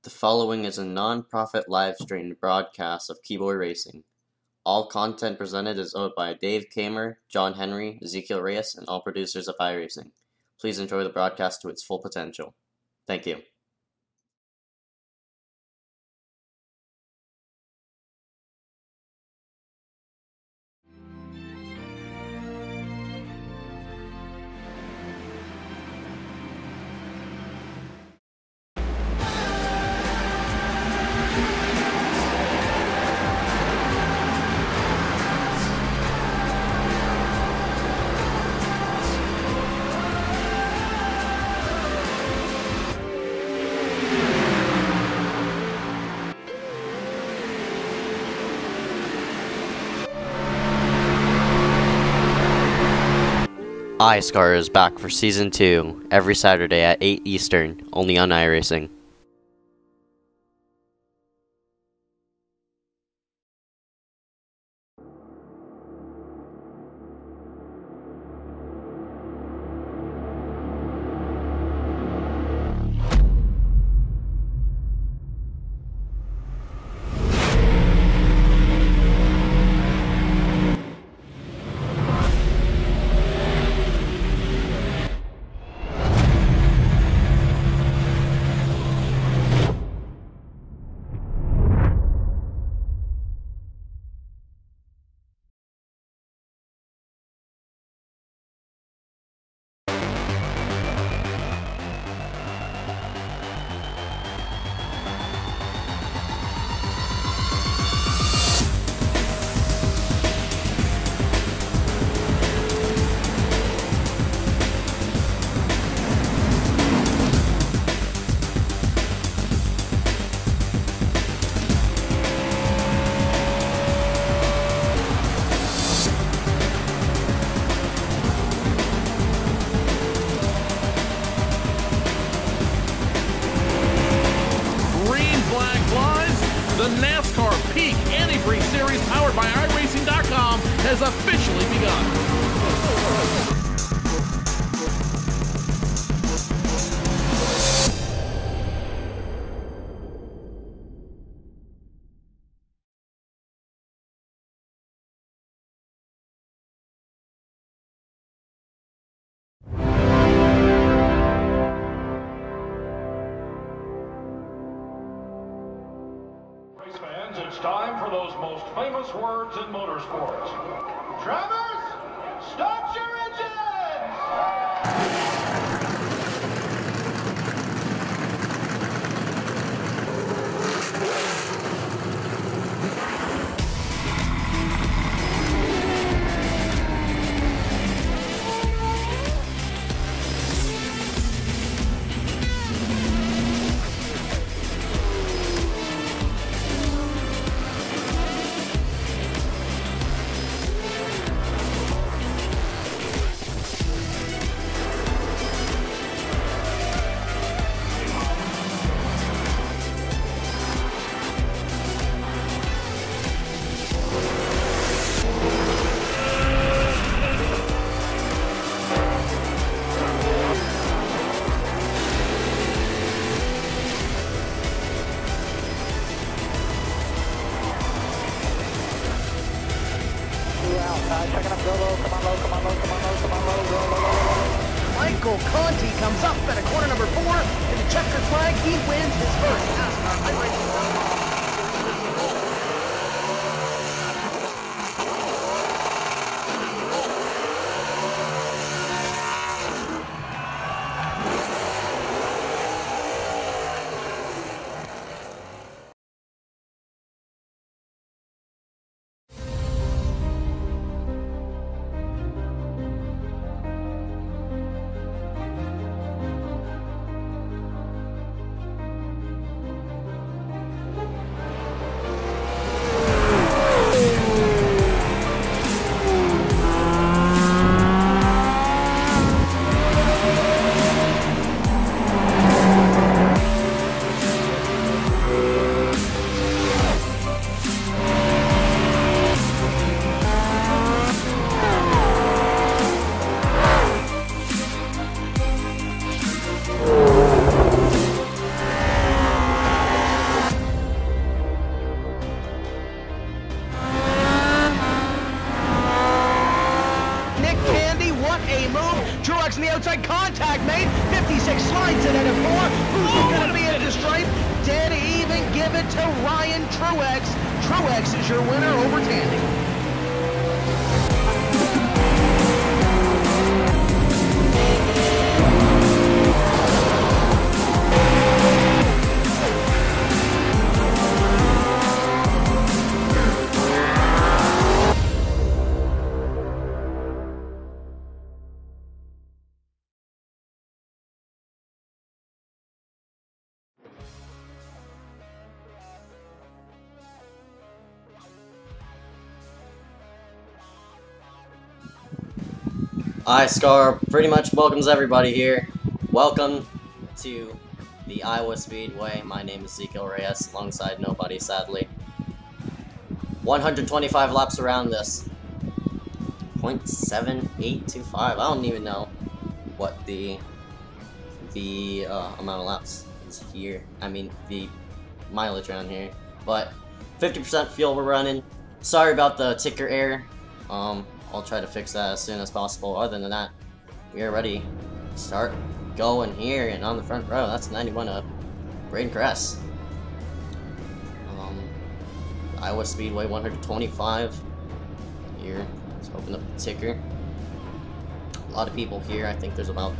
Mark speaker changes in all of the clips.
Speaker 1: The following is a non-profit live-streamed broadcast of KiboyR Racing. All content presented is owned by Dave Kamer, John Henry, Ezekiel Reyes, and all producers of iRacing. Please enjoy the broadcast to its full potential. Thank you. iSCAR is back for Season 2, every Saturday at 8 Eastern, only on iRacing.
Speaker 2: The NASCAR Peak Antifreeze Series powered by iRacing.com has officially begun.
Speaker 3: Fans, it's time for those most famous words in motorsports. Drivers, start your engines!
Speaker 4: Checking up, go low, come on low, come on low, come on low, come on low, low.
Speaker 5: Michael Conti comes up at a corner number 4 in the checkered flag. He wins his first NASCAR iRacing. Truex on the outside, contact made. 56 slides it into 4. Who's going to be at the stripe? Dead even, give it to Ryan Truex. Truex is your winner over Tandy.
Speaker 1: iSCAR pretty much welcomes everybody here. Welcome to the Iowa Speedway. My name is Ezekiel Reyes, alongside nobody, sadly. 125 laps around this. 0.7825. I don't even know what the amount of laps is here. I mean, the mileage around here. But 50% fuel we're running. Sorry about the ticker error. I'll try to fix that as soon as possible. Other than that, we are ready to start going here. And on the front row, that's 91 up. Braden Kress. Iowa Speedway 125. Here, let's open up the ticker. A lot of people here. I think there's about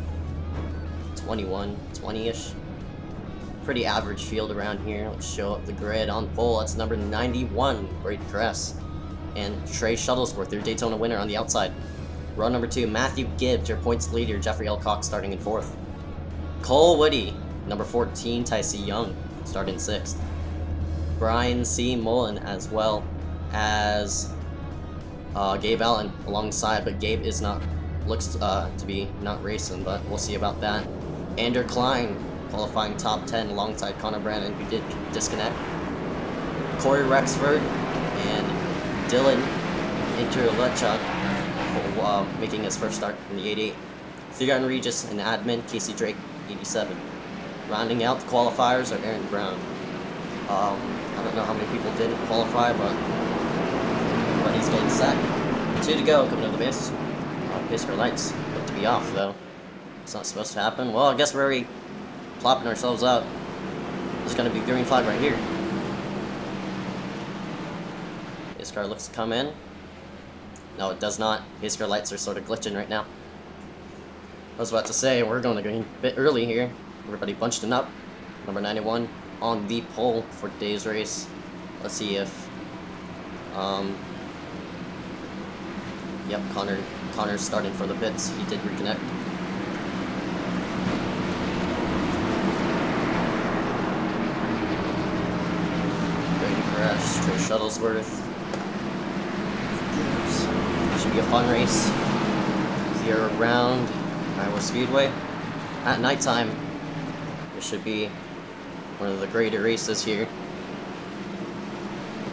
Speaker 1: 20-ish. Pretty average field around here. Let's show up the grid. On pole, that's number 91, Braden Kress. And Trey Shuttlesworth, your Daytona winner, on the outside. Row number 2, Matthew Gibbs, your points leader, Jeffrey L. Cox starting in 4th. Cole Woody, number 14, Tycee Young, starting 6th. Brian C. Mullen, as well as Gabe Allen alongside, but Gabe is not, looks to be not racing, but we'll see about that. Andrew Klein, qualifying top 10 alongside Connor Brandon, who did disconnect. Corey Rexford and Dylan Interlecha making his first start in the 88. Theron Regis and admin Casey Drake, 87. Rounding out the qualifiers are Aaron Brown. I don't know how many people didn't qualify, but everybody's getting set. 2 to go, coming to the base. Pacecar lights look to be off, though. It's not supposed to happen. Well, I guess we're already plopping ourselves out. There's going to be green flag right here. Pacecar looks to come in. No, it does not. Pacecar lights are sort of glitching right now. I was about to say, we're going to green a bit early here. Everybody bunched up. Number 91 on the pole for today's race. Let's see if... Yep, Connor's starting for the pits. He did reconnect. Braden Kress, Trey Shuttlesworth. Should be a fun race here around Iowa Speedway. At nighttime, it should be one of the greater races here.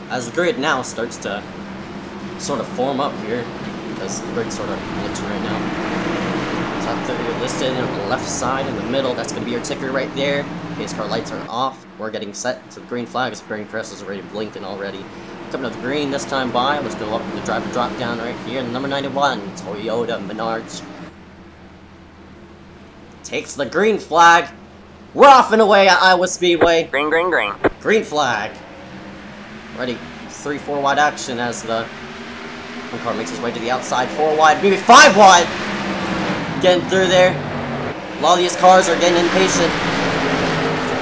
Speaker 1: As the grid now starts to sort of form up here, because the grid's sort of glitching right now. Top 30 listed on the left side, in the middle, that's going to be your ticker right there. Pacecar lights are off. We're getting set to the green flag as Braden Kress is already blinking already. Coming to the green this time by, let's go up to the driver drop down right here. Number 91, Toyota Menards. Takes the green flag. We're off and away at Iowa Speedway.
Speaker 4: Green, green, green.
Speaker 1: Green flag. Ready, 3-4 wide action as the one car makes his way to the outside. 4 wide, maybe 5 wide. Getting through there. A lot of these cars are getting impatient.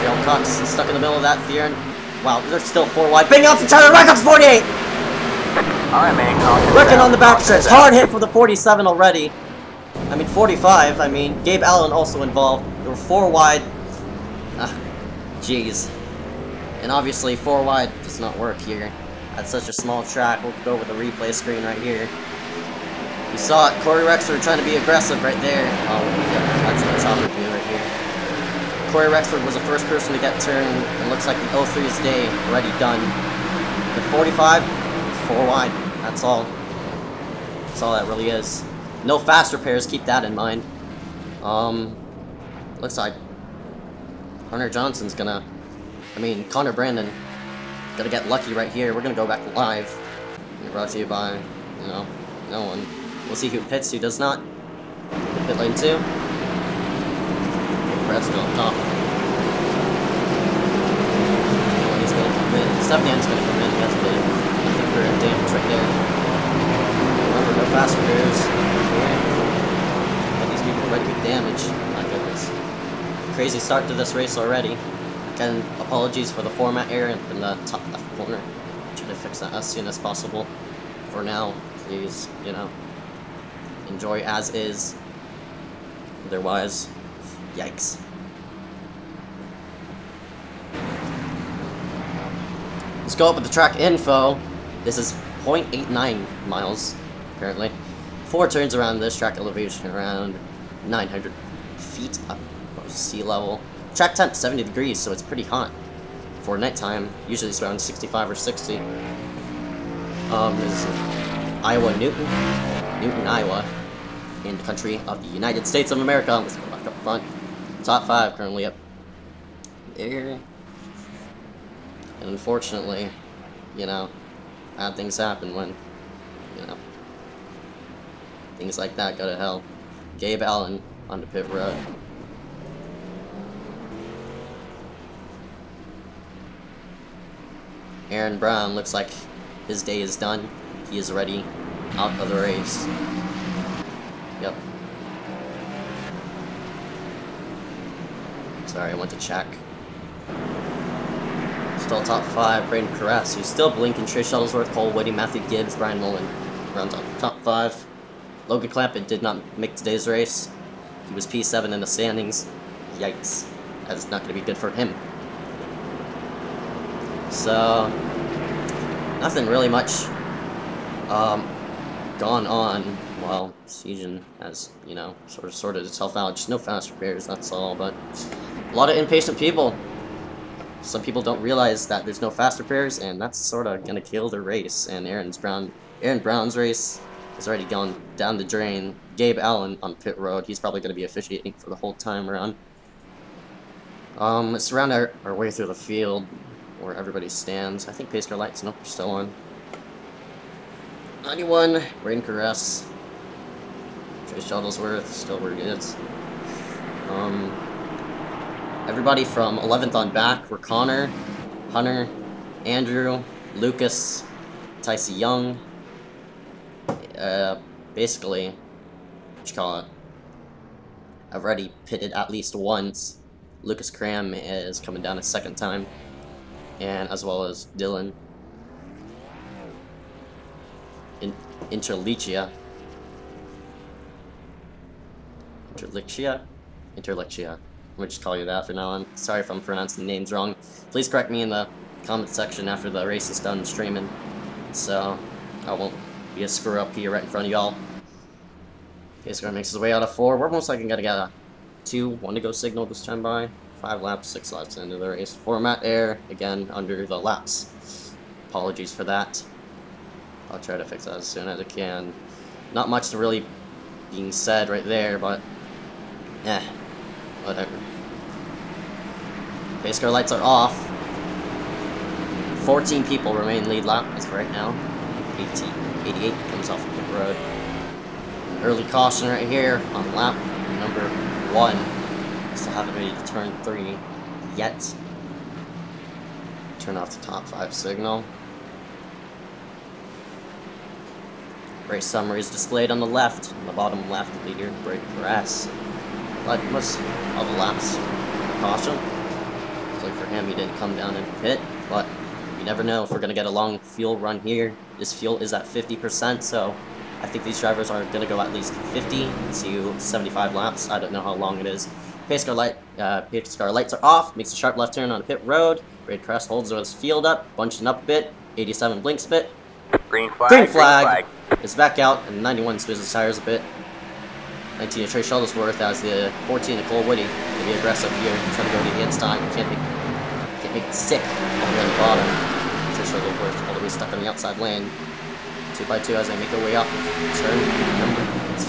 Speaker 1: Jeffrey Cox stuck in the middle of that Theron. Wow, they're still 4 wide. Bang out the tire, Rackham's 48!
Speaker 4: Alright, man.
Speaker 1: Working on the back stretch. Hard hit for the 47 already. I mean, 45. I mean, Gabe Allen also involved. There were 4 wide. Jeez. And obviously, 4 wide does not work here. At such a small track, we'll go with the replay screen right here. You saw it. Corey Rexford trying to be aggressive right there. Oh, yeah, actually, a chopper view right here. Corey Rexford was the first person to get turned. It looks like the 03's day already done. The 45, 4 wide. That's all. That's all that really is. No fast repairs, keep that in mind. Looks like Hunter Johnson's gonna... Connor Brandon gonna get lucky right here. We're gonna go back live. Brought to you by, no one. We'll see who pits, who does not. pit lane 2. Press go up top. He's going to come in. Stepnian's going to come in. He has a bit of damage right there. Remember, no fast rears. But these people are ready with damage. My goodness. Crazy start to this race already. Again, apologies for the format error in the top left corner. Try to fix that as soon as possible. For now, please, you know, enjoy as is. Otherwise, yikes. Let's go up with the track info. This is 0.89 miles, apparently. 4 turns around this track elevation, around 900 feet up above sea level. Track temp 70 degrees, so it's pretty hot for nighttime. Usually it's around 65 or 60. This is Newton, Iowa, in the country of the United States of America. Let's go back up front. Top 5 currently up there. And unfortunately, you know, bad things happen when, you know, things like that go to hell. Gabe Allen on the pit road. Aaron Brown looks like his day is done. He is ready out of the race. Yep. Sorry, I went to check. Still top 5, Braden Caress, who's still blinking. Trey Shuttlesworth, Cole Whitty, Matthew Gibbs, Brian Mullen rounds out the top 5. Logan Clampett did not make today's race. He was P7 in the standings. Yikes. That's not going to be good for him. So, nothing really much gone on while Season has, you know, sort of sorted itself out. Just no fast repairs, that's all, but a lot of impatient people. Some people don't realize that there's no fast repairs, and that's sort of gonna kill the race. And Aaron Brown's race is already gone down the drain. Gabe Allen on pit road, he's probably gonna be officiating for the whole time around. Let's round our way through the field where everybody stands. I think pace car lights, nope, still on. 91, Braden Caress. Trey Shuttlesworth, still where he is. Everybody from 11th on back were Connor, Hunter, Andrew, Lucas, Tycee Young. Basically, what you call it? I've already pitted at least once. Lucas Cram is coming down a second time, and as well as Dylan. Interlexia. I'm gonna just call you that for now on. Sorry if I'm pronouncing names wrong. Please correct me in the comment section after the race is done streaming, so I won't be a screw up here right in front of y'all. Pacecar makes his way out of 4. We're most likely gonna get a 2-1 to go signal this time by. 5 laps, 6 laps into the race. Format error, again, under the laps. Apologies for that. I'll try to fix that as soon as I can. Not much to really being said right there, but whatever. Pace car lights are off. 14 people remain lead lap as of right now. 88 comes off the pit road. Early caution right here on lap number 1. Still haven't ready to turn 3 yet. Turn off the top 5 signal. Race summary is displayed on the left. On the bottom left, leader, Braden Caress. But most of the laps, caution. Luckily for him, he didn't come down and pit, but you never know if we're going to get a long fuel run here. This fuel is at 50%, so I think these drivers are going to go at least 50 to 75 laps. I don't know how long it is. Pace car lights are off, makes a sharp left turn on a pit road. Braden Caress holds his field up, bunching up a bit. 87 blinks a bit.
Speaker 4: Green flag.
Speaker 1: Green flag. Is back out, and 91 spins his tires a bit. 19 Trey Shuttlesworth as the 14 Nicole Whitty to be aggressive here, trying to go to the inside. Can't make it stick all the way on the bottom. Trey Shuttlesworth all the way stuck on the outside lane. 2x2 as they make their way up. Turn number 2.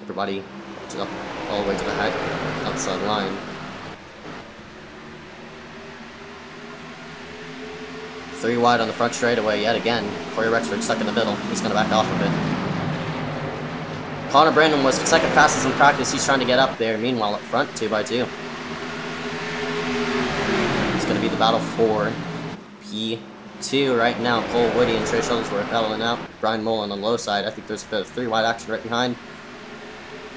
Speaker 1: Everybody up all the way to the outside line. Three wide on the front straightaway yet again. Corey Rexford stuck in the middle. He's going to back off a bit. Connor Brandon was second fastest in practice. He's trying to get up there. Meanwhile, up front, 2x2. It's going to be the battle for P2 right now. Cole Woody and Trey Shuttlesworth battling out. Brian Mullen on the low side. I think there's a bit of 3-wide action right behind.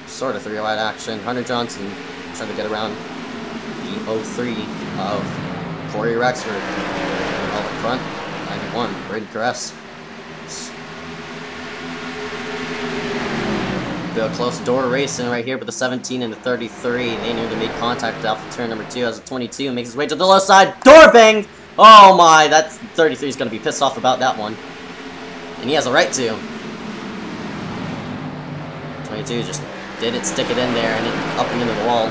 Speaker 1: Sort of 3-wide action. Hunter Johnson trying to get around the 03 of Corey Rexford. All up front, 91, Braden Caress. Bit of close door racing right here with the 17 and the 33. They nearly made contact off of turn number 2 as the 22 makes his way to the low side. Door bang! Oh my, that 33 is going to be pissed off about that one. And he has a right to. 22 just didn't stick it in there and up and into the wall.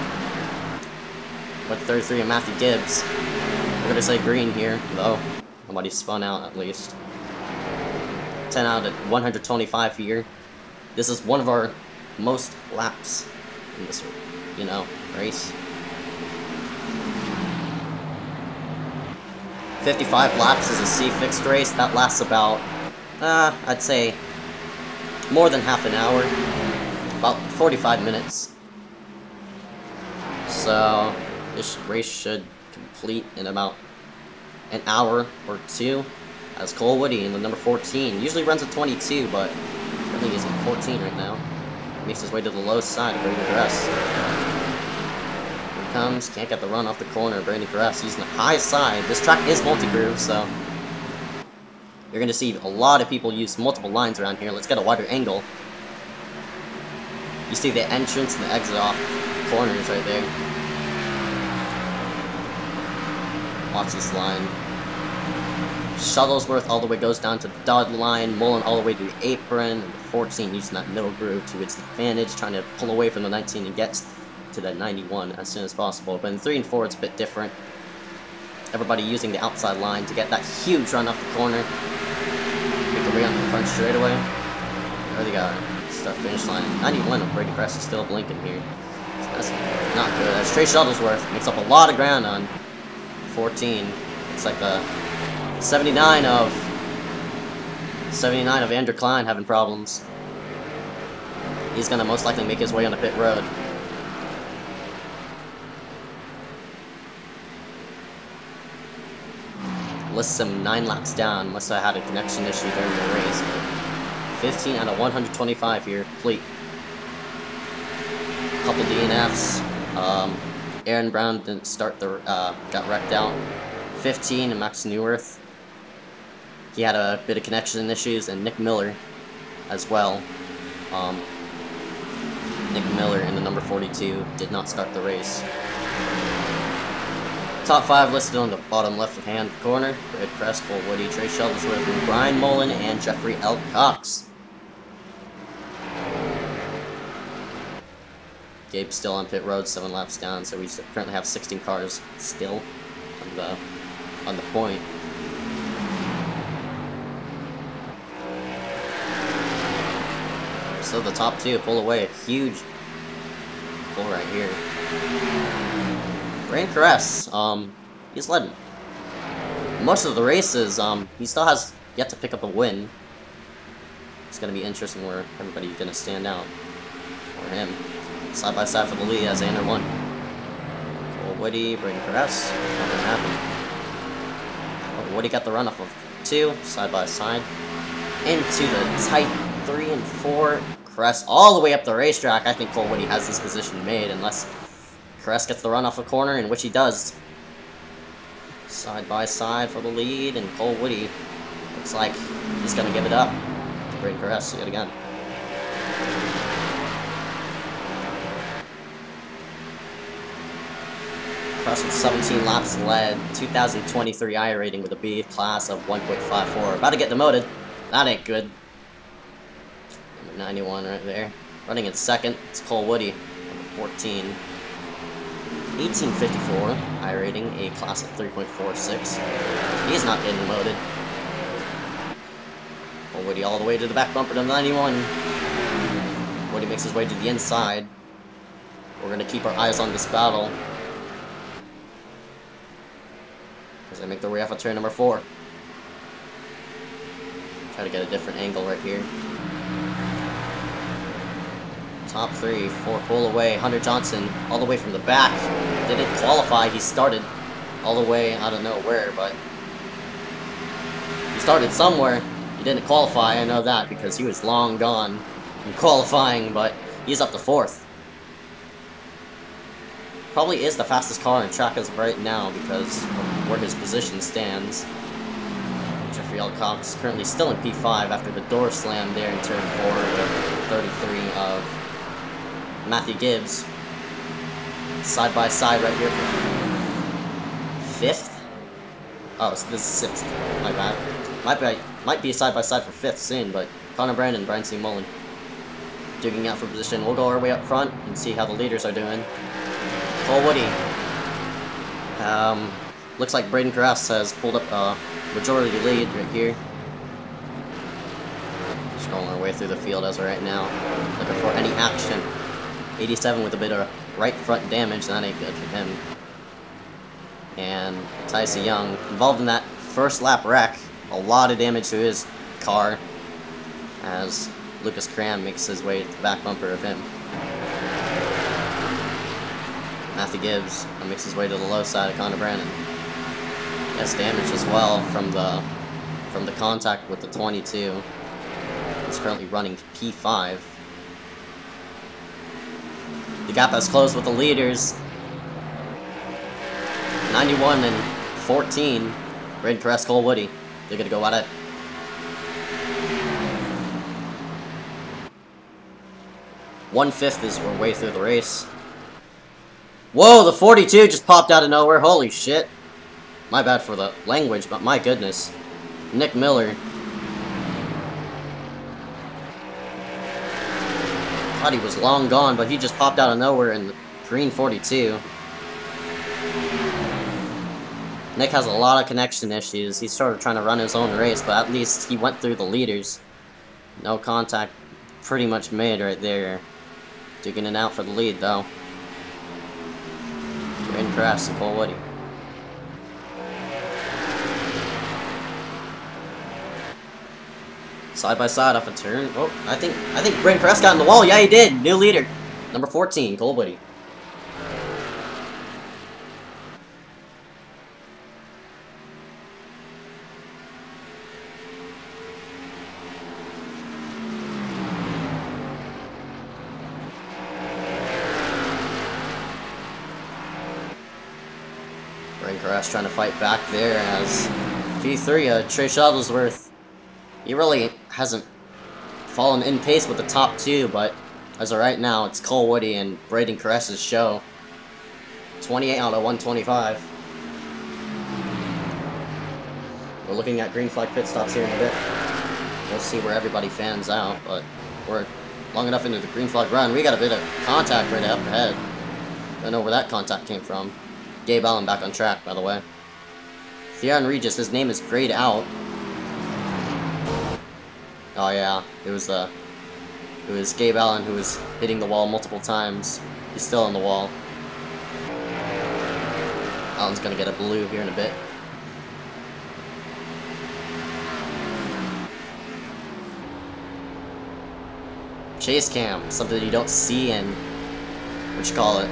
Speaker 1: With 33 and Matthew Gibbs. We're going to say green here, though. Nobody spun out at least. 10 out of 125 here. This is one of our most laps in this, race. 55 laps is a C-fixed race. That lasts about, I'd say, more than half an hour. About 45 minutes. So, this race should complete in about an hour or two. As Cole Woody in the number 14. Usually runs at 22, but I think he's at 14 right now. Makes his way to the low side of Brandon Caress. Here he comes. Can't get the run off the corner. Brandon Caress using the high side. This track is multi-groove, so you're going to see a lot of people use multiple lines around here. Let's get a wider angle. You see the entrance and the exit off corners right there. Watch this line. Shuttlesworth all the way goes down to the dotted line. Mullen all the way to the apron. And the 14 using that middle groove to its advantage, trying to pull away from the 19 and get to that 91 as soon as possible. But in 3 and 4, it's a bit different. Everybody using the outside line to get that huge run off the corner. Make the way on the front straightaway. There they go. Start finish line. 91 of Brady Crest is still blinking here. So that's not good. As Trey Shuttlesworth makes up a lot of ground on 14. It's like the 79 of Andrew Klein having problems. He's gonna most likely make his way on the pit road. Lists him 9 laps down. Must have had a connection issue during the race. But 15 out of 125 here, complete. Couple DNFs. Aaron Brown didn't start the got wrecked out. 15 and Max Neuwirth. He had a bit of connection issues, and Nick Miller as well. Nick Miller in the number 42 did not start the race. Top 5 listed on the bottom left-hand corner. Brad Crest, Cole Woody, Trey Shuttlesworth, Brian Mullen, and Jeffrey L. Cox. Gabe's still on pit road, 7 laps down, so we currently have 16 cars still on the point. So the top 2 pull away, a huge pull right here. Brain Caress, he's led most of the races. He still has yet to pick up a win. It's going to be interesting where everybody's going to stand out for him. Side by side for the lead as Xander won. Cole Woody, Braden Caress. Not going to happen. Oh, Woody got the run off of 2, side by side. Into the tight 3 and 4. Caress all the way up the racetrack. I think Cole Woody has this position made unless Caress gets the run off a corner, in which he does. Side by side for the lead, and Cole Woody looks like he's going to give it up to Braden Caress yet again. Caress with 17 laps led, 2023 I rating with a B class of 1.54. About to get demoted. That ain't good. Number 91 right there. Running in second, it's Cole Woody, number 14. 1854 I rating, a class of 3.46. He's not getting demoted. Cole Woody all the way to the back bumper to 91. Woody makes his way to the inside. We're going to keep our eyes on this battle as they make their way off of turn number 4. Try to get a different angle right here. Top 3, 4 pull away. Hunter Johnson all the way from the back. Didn't qualify. He started all the way, I don't know where, but he started somewhere. He didn't qualify, I know that, because he was long gone in qualifying, but he's up to 4th. Probably is the fastest car on track as of right now because of where his position stands. Jeffrey Alcock's currently still in P5 after the door slam there in turn 4 with 33 of Matthew Gibbs. Side by side right here for 5th. Oh, so this is 6th. My bad. Might be side by side for 5th soon, but Connor Brandon, Brian C. Mullen digging out for position. We'll go our way up front and see how the leaders are doing. Cole Woody. Looks like Braden Carras has pulled up a majority lead right here. Scrolling our way through the field as of right now. Looking for any action. 87 with a bit of right front damage. That ain't good for him. And Tyson Young involved in that first lap wreck. A lot of damage to his car as Lucas Cram makes his way to the back bumper of him. Matthew Gibbs makes his way to the low side of Connor Brandon. Has damage as well from the contact with the 22. He's currently running P5. The gap has closed with the leaders. 91 and 14. Braden Carras, Cole Woody. They're gonna go at it. One-fifth is our way through the race. Whoa, the 42 just popped out of nowhere. Holy shit. My bad for the language, but my goodness. Nick Miller. Thought he was long gone, but he just popped out of nowhere in the green 42. Nick has a lot of connection issues. He's sort of trying to run his own race, but at least he went through the leaders. No contact pretty much made right there. Digging it out for the lead, though. Braden Carras and Cole Woody. Side by side off a turn. Oh, I think Braden Carras got in the wall. Yeah, he did. New leader. Number 14, Cole Woody. Braden Carras trying to fight back there as P3, Trey Shuttlesworth. He really hasn't fallen in pace with the top 2, but as of right now, it's Cole Woody and Braden Carras' show. 28 out of 125. We're looking at green flag pit stops here in a bit. We'll see where everybody fans out, but we're long enough into the green flag run. We got a bit of contact right up ahead. Don't know where that contact came from. Gabe Allen back on track, by the way. Theron Regis, his name is grayed out. Oh yeah, it was Gabe Allen who was hitting the wall multiple times. He's still on the wall. Allen's gonna get a blue here in a bit. Chase cam, something you don't see in what you call it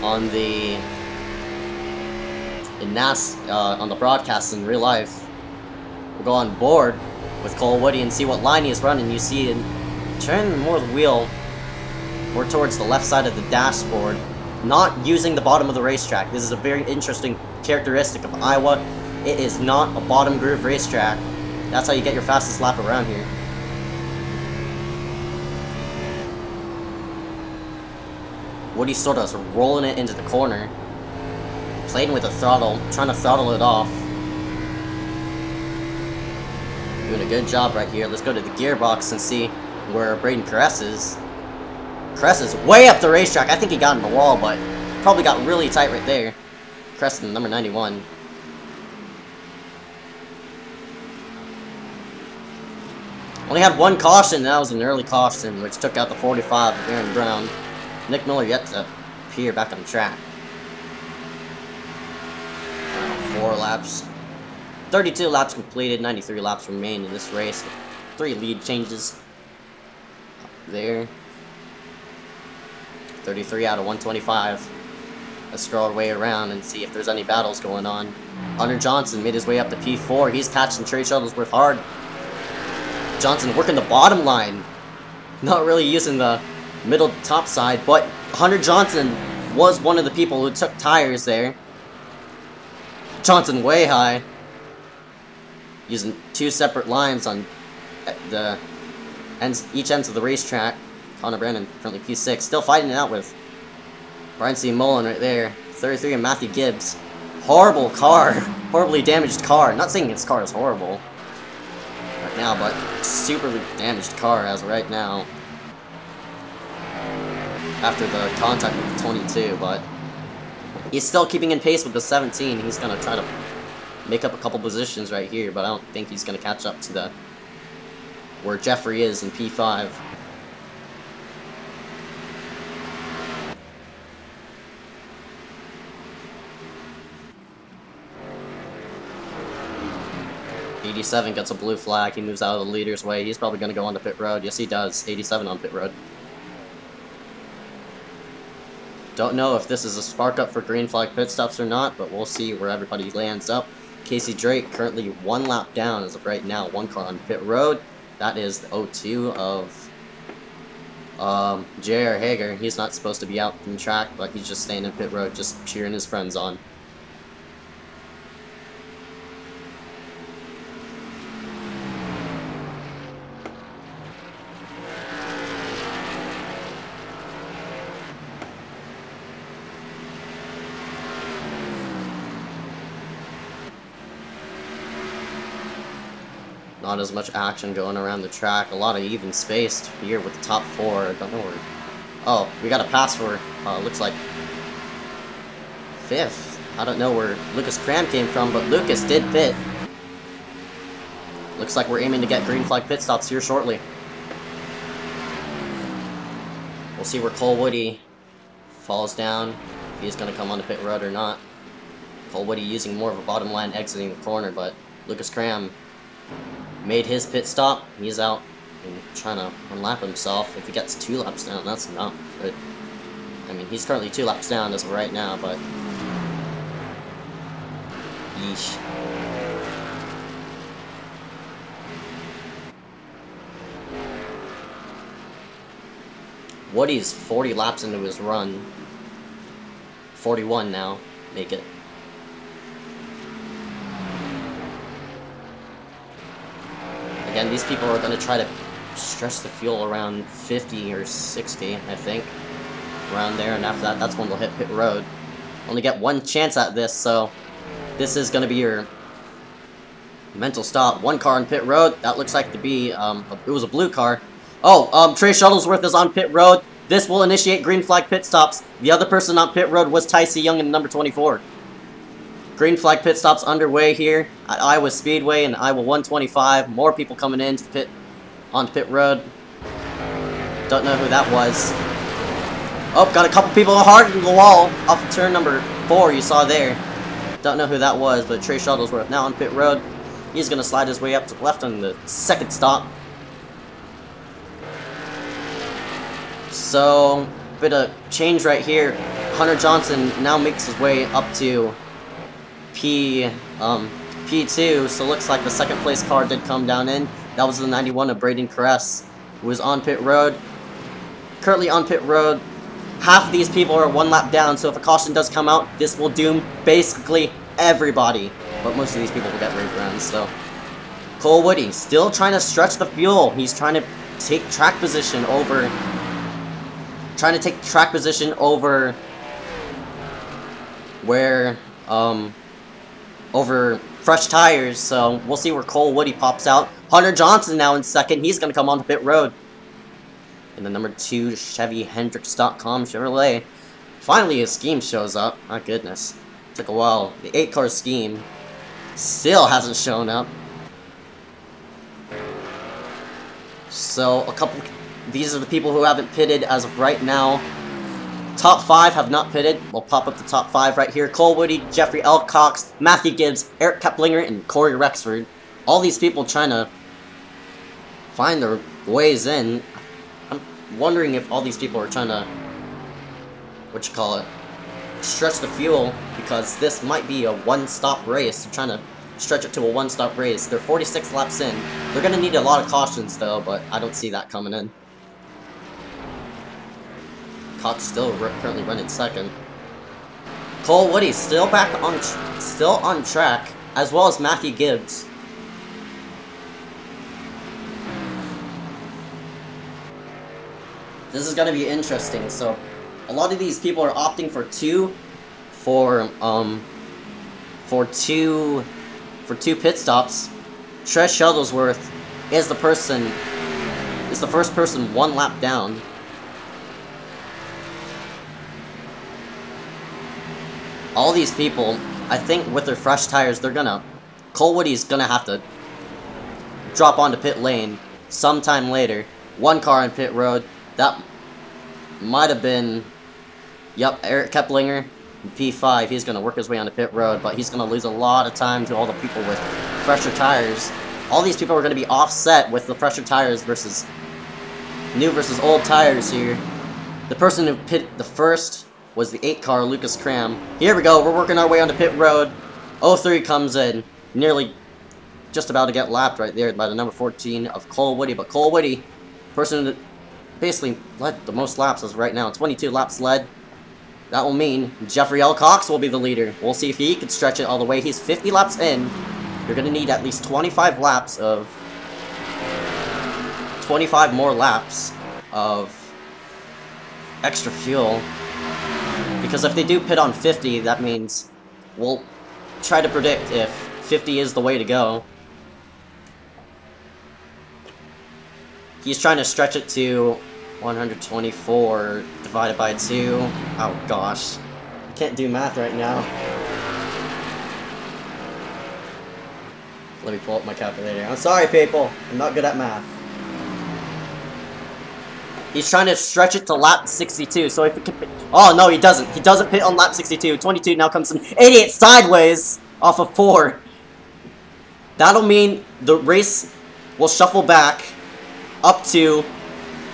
Speaker 1: on the on the broadcast in real life. We'll go on board with Cole Woody and see what line he's running. You see him turn more the wheel more towards the left side of the dashboard, not using the bottom of the racetrack. This is a very interesting characteristic of Iowa. It is not a bottom groove racetrack. That's how you get your fastest lap around here. Woody's sort of rolling it into the corner, playing with the throttle, trying to throttle it off. Doing a good job right here. Let's go to the gearbox and see where Braden Carras is. Carras is way up the racetrack. I think he got in the wall, but probably got really tight right there. Creston, number 91. Only had one caution, and that was an early caution, which took out the 45 of Aaron Brown. Nick Miller yet to appear back on track. 4 laps. 32 laps completed, 93 laps remain in this race. 3 lead changes. there. 33 out of 125. Let's scroll our way around and see if there's any battles going on. Hunter Johnson made his way up to P4. He's catching Trey Shuttlesworth hard. Johnson working the bottom line. Not really using the middle top side, but Hunter Johnson was one of the people who took tires there. Johnson way high. Using two separate lines on the ends, each ends of the racetrack. Connor Brandon, currently P6, still fighting it out with Brian C. Mullen right there. 33 and Matthew Gibbs. Horrible car. Horribly damaged car. Not saying his car is horrible right now, but superly damaged car as of right now. After the contact with the 22, but he's still keeping in pace with the 17. He's going to try to make up a couple positions right here, but I don't think he's going to catch up to the where Jeffrey is in P5. '87 gets a blue flag. He moves out of the leader's way. He's probably going to go on the pit road. Yes, he does. 87 on pit road. Don't know if this is a spark up for green flag pit stops or not, but we'll see where everybody lands up. Casey Drake currently one lap down as of right now. One car on pit road. That is the 02 of J.R. Hager. He's not supposed to be out from track, but he's just staying in pit road, just cheering his friends on. Not as much action going around the track. A lot of even spaced here with the top four. I don't know where. Oh, we got a pass for, looks like 5th. I don't know where Lucas Cram came from, but Lucas did pit. Looks like we're aiming to get green flag pit stops here shortly. We'll see where Cole Woody falls down, if he's going to come on the pit road or not. Cole Woody using more of a bottom line exiting the corner, but Lucas Cram made his pit stop. He's out and trying to unlap himself. If he gets 2 laps down, that's not good. I mean, he's currently 2 laps down as of right now, but yeesh. Woody's 40 laps into his run. 41 now, make it. Again, these people are going to try to stretch the fuel around 50 or 60, I think. Around there, and after that, that's when they'll hit pit road. Only get one chance at this, so this is going to be your mental stop. One car on pit road. That looks like to be, it was a blue car. Oh, Trey Shuttlesworth is on pit road. This will initiate green flag pit stops. The other person on pit road was Tycee Young in number 24. Green flag pit stops underway here at Iowa Speedway and I.S.120. More people coming in to pit on pit road. Don't know who that was. Oh, got a couple people hard in the wall off of turn number 4 you saw there. Don't know who that was, but Trey Shuttlesworth now on pit road. He's going to slide his way up to the left on the second stop. So, bit of change right here. Hunter Johnson now makes his way up to P2, so looks like the second place car did come down in. That was the 91 of Braden Caress, who was on pit road. Currently on pit road, half of these people are 1 lap down, so if a caution does come out, this will doom basically everybody. But most of these people will get race runs, so. Cole Woody still trying to stretch the fuel. He's trying to take track position over. Where, over fresh tires, so we'll see where Cole Woody pops out. Hunter Johnson now in second. He's going to come on the pit road. In the number 2 Chevy Hendricks.com Chevrolet. Finally his scheme shows up. My goodness. Took a while. The 8-car scheme still hasn't shown up. So these are the people who haven't pitted as of right now. Top 5 have not pitted. We'll pop up the top 5 right here. Cole Woody, Jeffrey Elcox, Matthew Gibbs, Eric Keplinger, and Corey Rexford. All these people trying to find their ways in. wondering if all these people are trying to, stretch the fuel, because this might be a one-stop race. They're trying to stretch it to a one-stop race. They're 46 laps in. They're going to need a lot of cautions, though, but I don't see that coming in. Cox still currently running second. Cole Woody still on track, as well as Matthew Gibbs. This is gonna be interesting. So, a lot of these people are opting for two pit stops. Trish Shuttlesworth is the first person 1 lap down. All these people, I think with their fresh tires, Cole Woody's gonna have to drop onto pit lane sometime later. 1 car in pit road. That might have been, yep, Eric Keplinger, P5. He's gonna work his way onto pit road, but he's gonna lose a lot of time to all the people with fresher tires. All these people are gonna be offset with the fresher tires versus new versus old tires here. The person who pit the first was the 8 car, Lucas Cram. Here we go, we're working our way onto pit road. 03 comes in, nearly just about to get lapped right there by the number 14 of Cole Woody. But Cole Woody, person who basically led the most laps as of right now, 22 laps led. That will mean Jeffrey L. Cox will be the leader. We'll see if he can stretch it all the way. He's 50 laps in. You're going to need at least 25 more laps of extra fuel. Because if they do pit on 50, that means we'll try to predict if 50 is the way to go. He's trying to stretch it to 124 divided by 2. Oh gosh. Can't do math right now. Let me pull up my calculator. I'm sorry, people. I'm not good at math. He's trying to stretch it to lap 62, so if it can pit... Oh, no, he doesn't. He doesn't pit on lap 62. 22 now comes an idiot sideways off of 4. That'll mean the race will shuffle back up to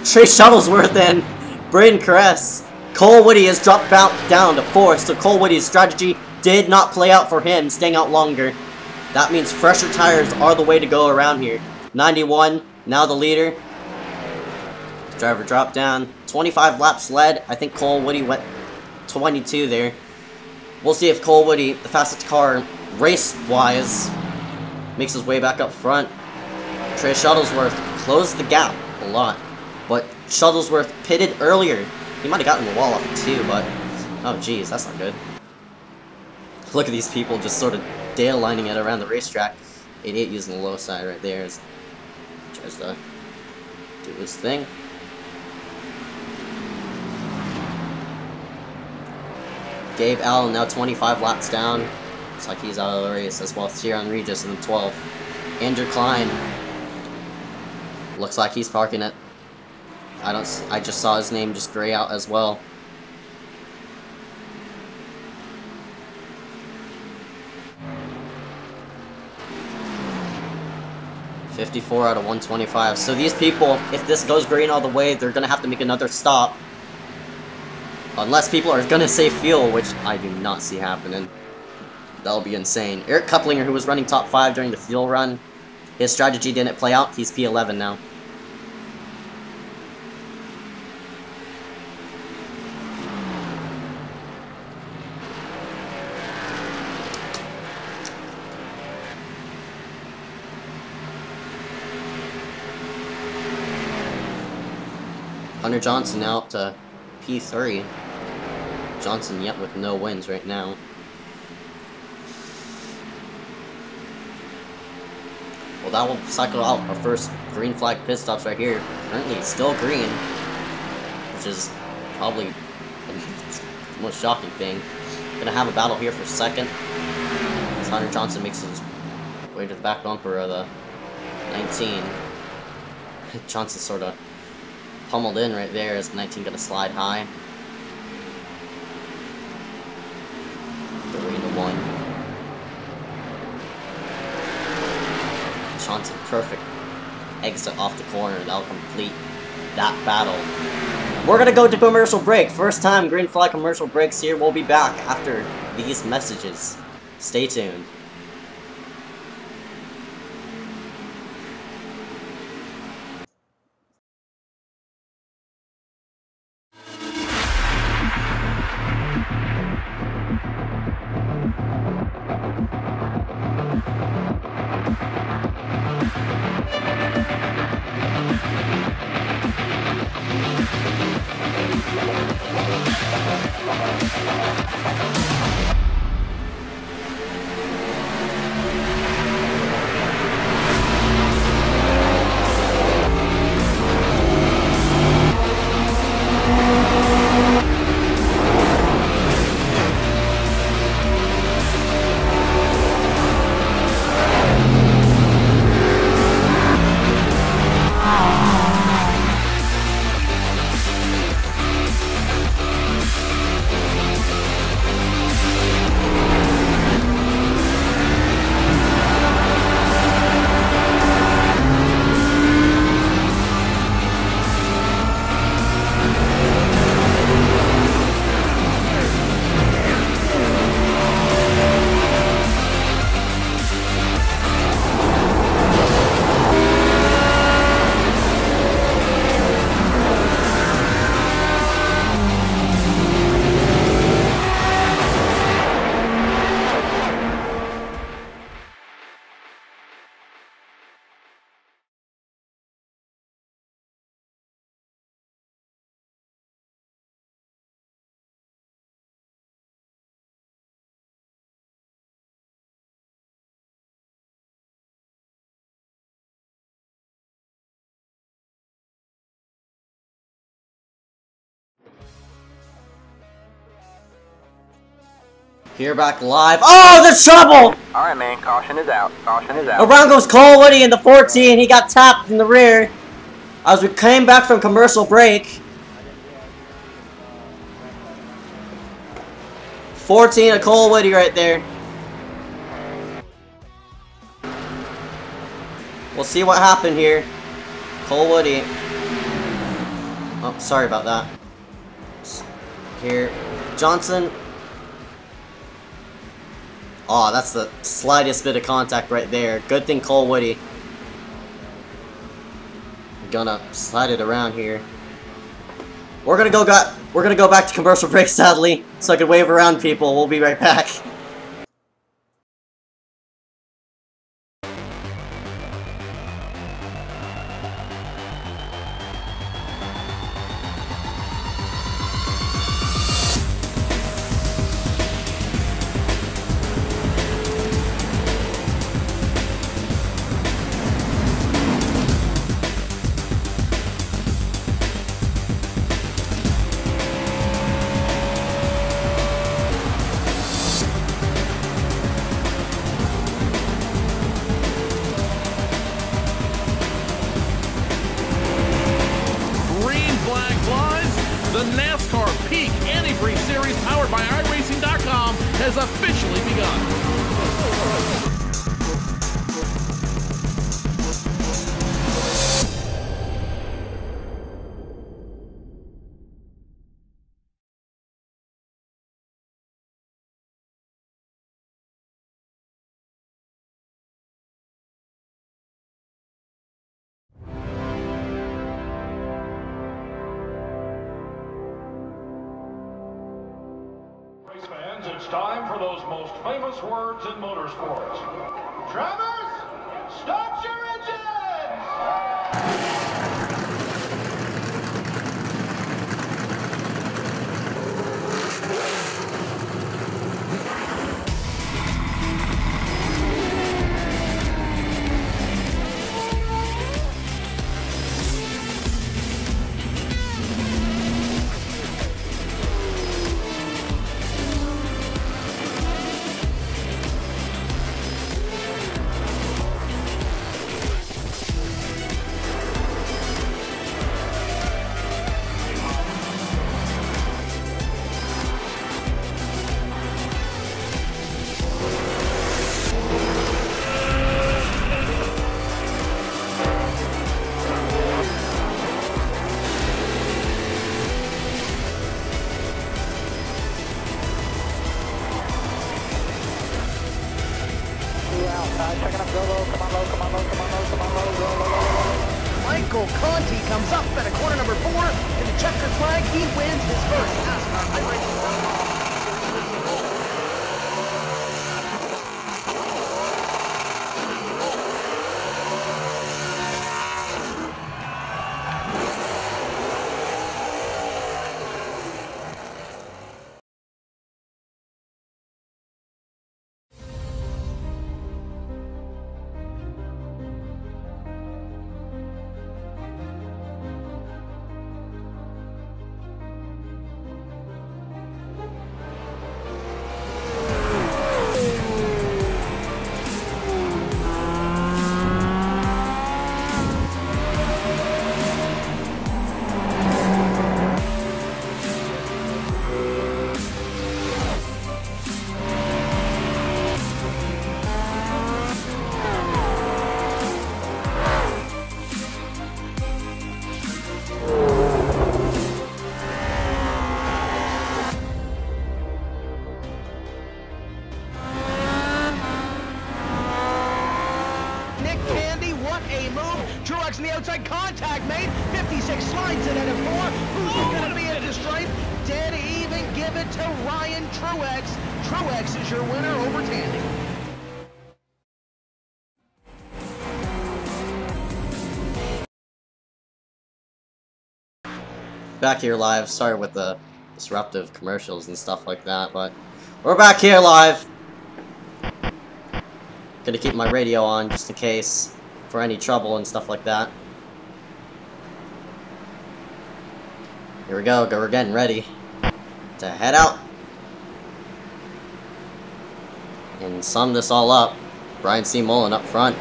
Speaker 1: Trace Shuttlesworth and Braden Caress. Cole Woody has dropped down to 4th, so Cole Woody's strategy did not play out for him, staying out longer. That means fresher tires are the way to go around here. 91, now the leader. Driver dropped down. 25 laps led. I think Cole Woody went 22 there. We'll see if Cole Woody, the fastest car race-wise, makes his way back up front. Trey Shuttlesworth closed the gap a lot, but Shuttlesworth pitted earlier. He might have gotten the wall off it too, but oh geez, that's not good. Look at these people just sort of Dale lining it around the racetrack. 88 using the low side right there. Tries to do his thing. Gabe Allen now 25 laps down. Looks like he's out of the race, as well as Tyrone Regis in the 12th. Andrew Klein. Looks like he's parking it. I just saw his name just gray out as well. $54 out of 125. So these people, if this goes green all the way, they're gonna have to make another stop. Unless people are gonna save fuel, which I do not see happening. That'll be insane. Eric Keplinger, who was running top 5 during the fuel run, his strategy didn't play out. He's P11 now. Hunter Johnson now up to P3. Johnson yet with no wins right now. Well, that will cycle out our first green flag pit stops right here. Currently still green, which is probably the most shocking thing. Gonna have a battle here for second as Hunter Johnson makes his way to the back bumper of the 19. Johnson sort of pummeled in right there as 19 gonna slide high. 3-1. Johnson perfect exit off the corner. That'll complete that battle. We're gonna go to commercial break. First time green flag commercial breaks here. We'll be back after these messages. Stay tuned. Here back live. Oh, there's trouble!
Speaker 4: Alright, man, caution is out. Caution is out.
Speaker 1: Around goes Cole Woody in the 14. He got tapped in the rear as we came back from commercial break. 14 of Cole Woody right there. We'll see what happened here. Cole Woody. Oh, sorry about that. Here. Johnson. Oh, that's the slightest bit of contact right there. Good thing Cole Woody. Gonna slide it around here. We're gonna go back to commercial break, sadly, so I can wave around people. We'll be right back.
Speaker 2: The NASCAR Peak Antifreeze Series powered by iRacing.com has officially begun.
Speaker 3: Fans, it's time for those most famous words in motorsports. Drivers, start your engines!
Speaker 5: he wins his first NASCAR iRacing. Truex on the outside, contact made. 56 slides it into 4. Who's going to be into the stripe? Dead even, give it to Ryan Truex. Truex is your winner over Tandy.
Speaker 1: Back here live. Sorry with the disruptive commercials and stuff like that, but we're back here live. Gonna keep my radio on just in case for any trouble and stuff like that. Here we go. We're getting ready to head out and sum this all up. Brian C. Mullen up front.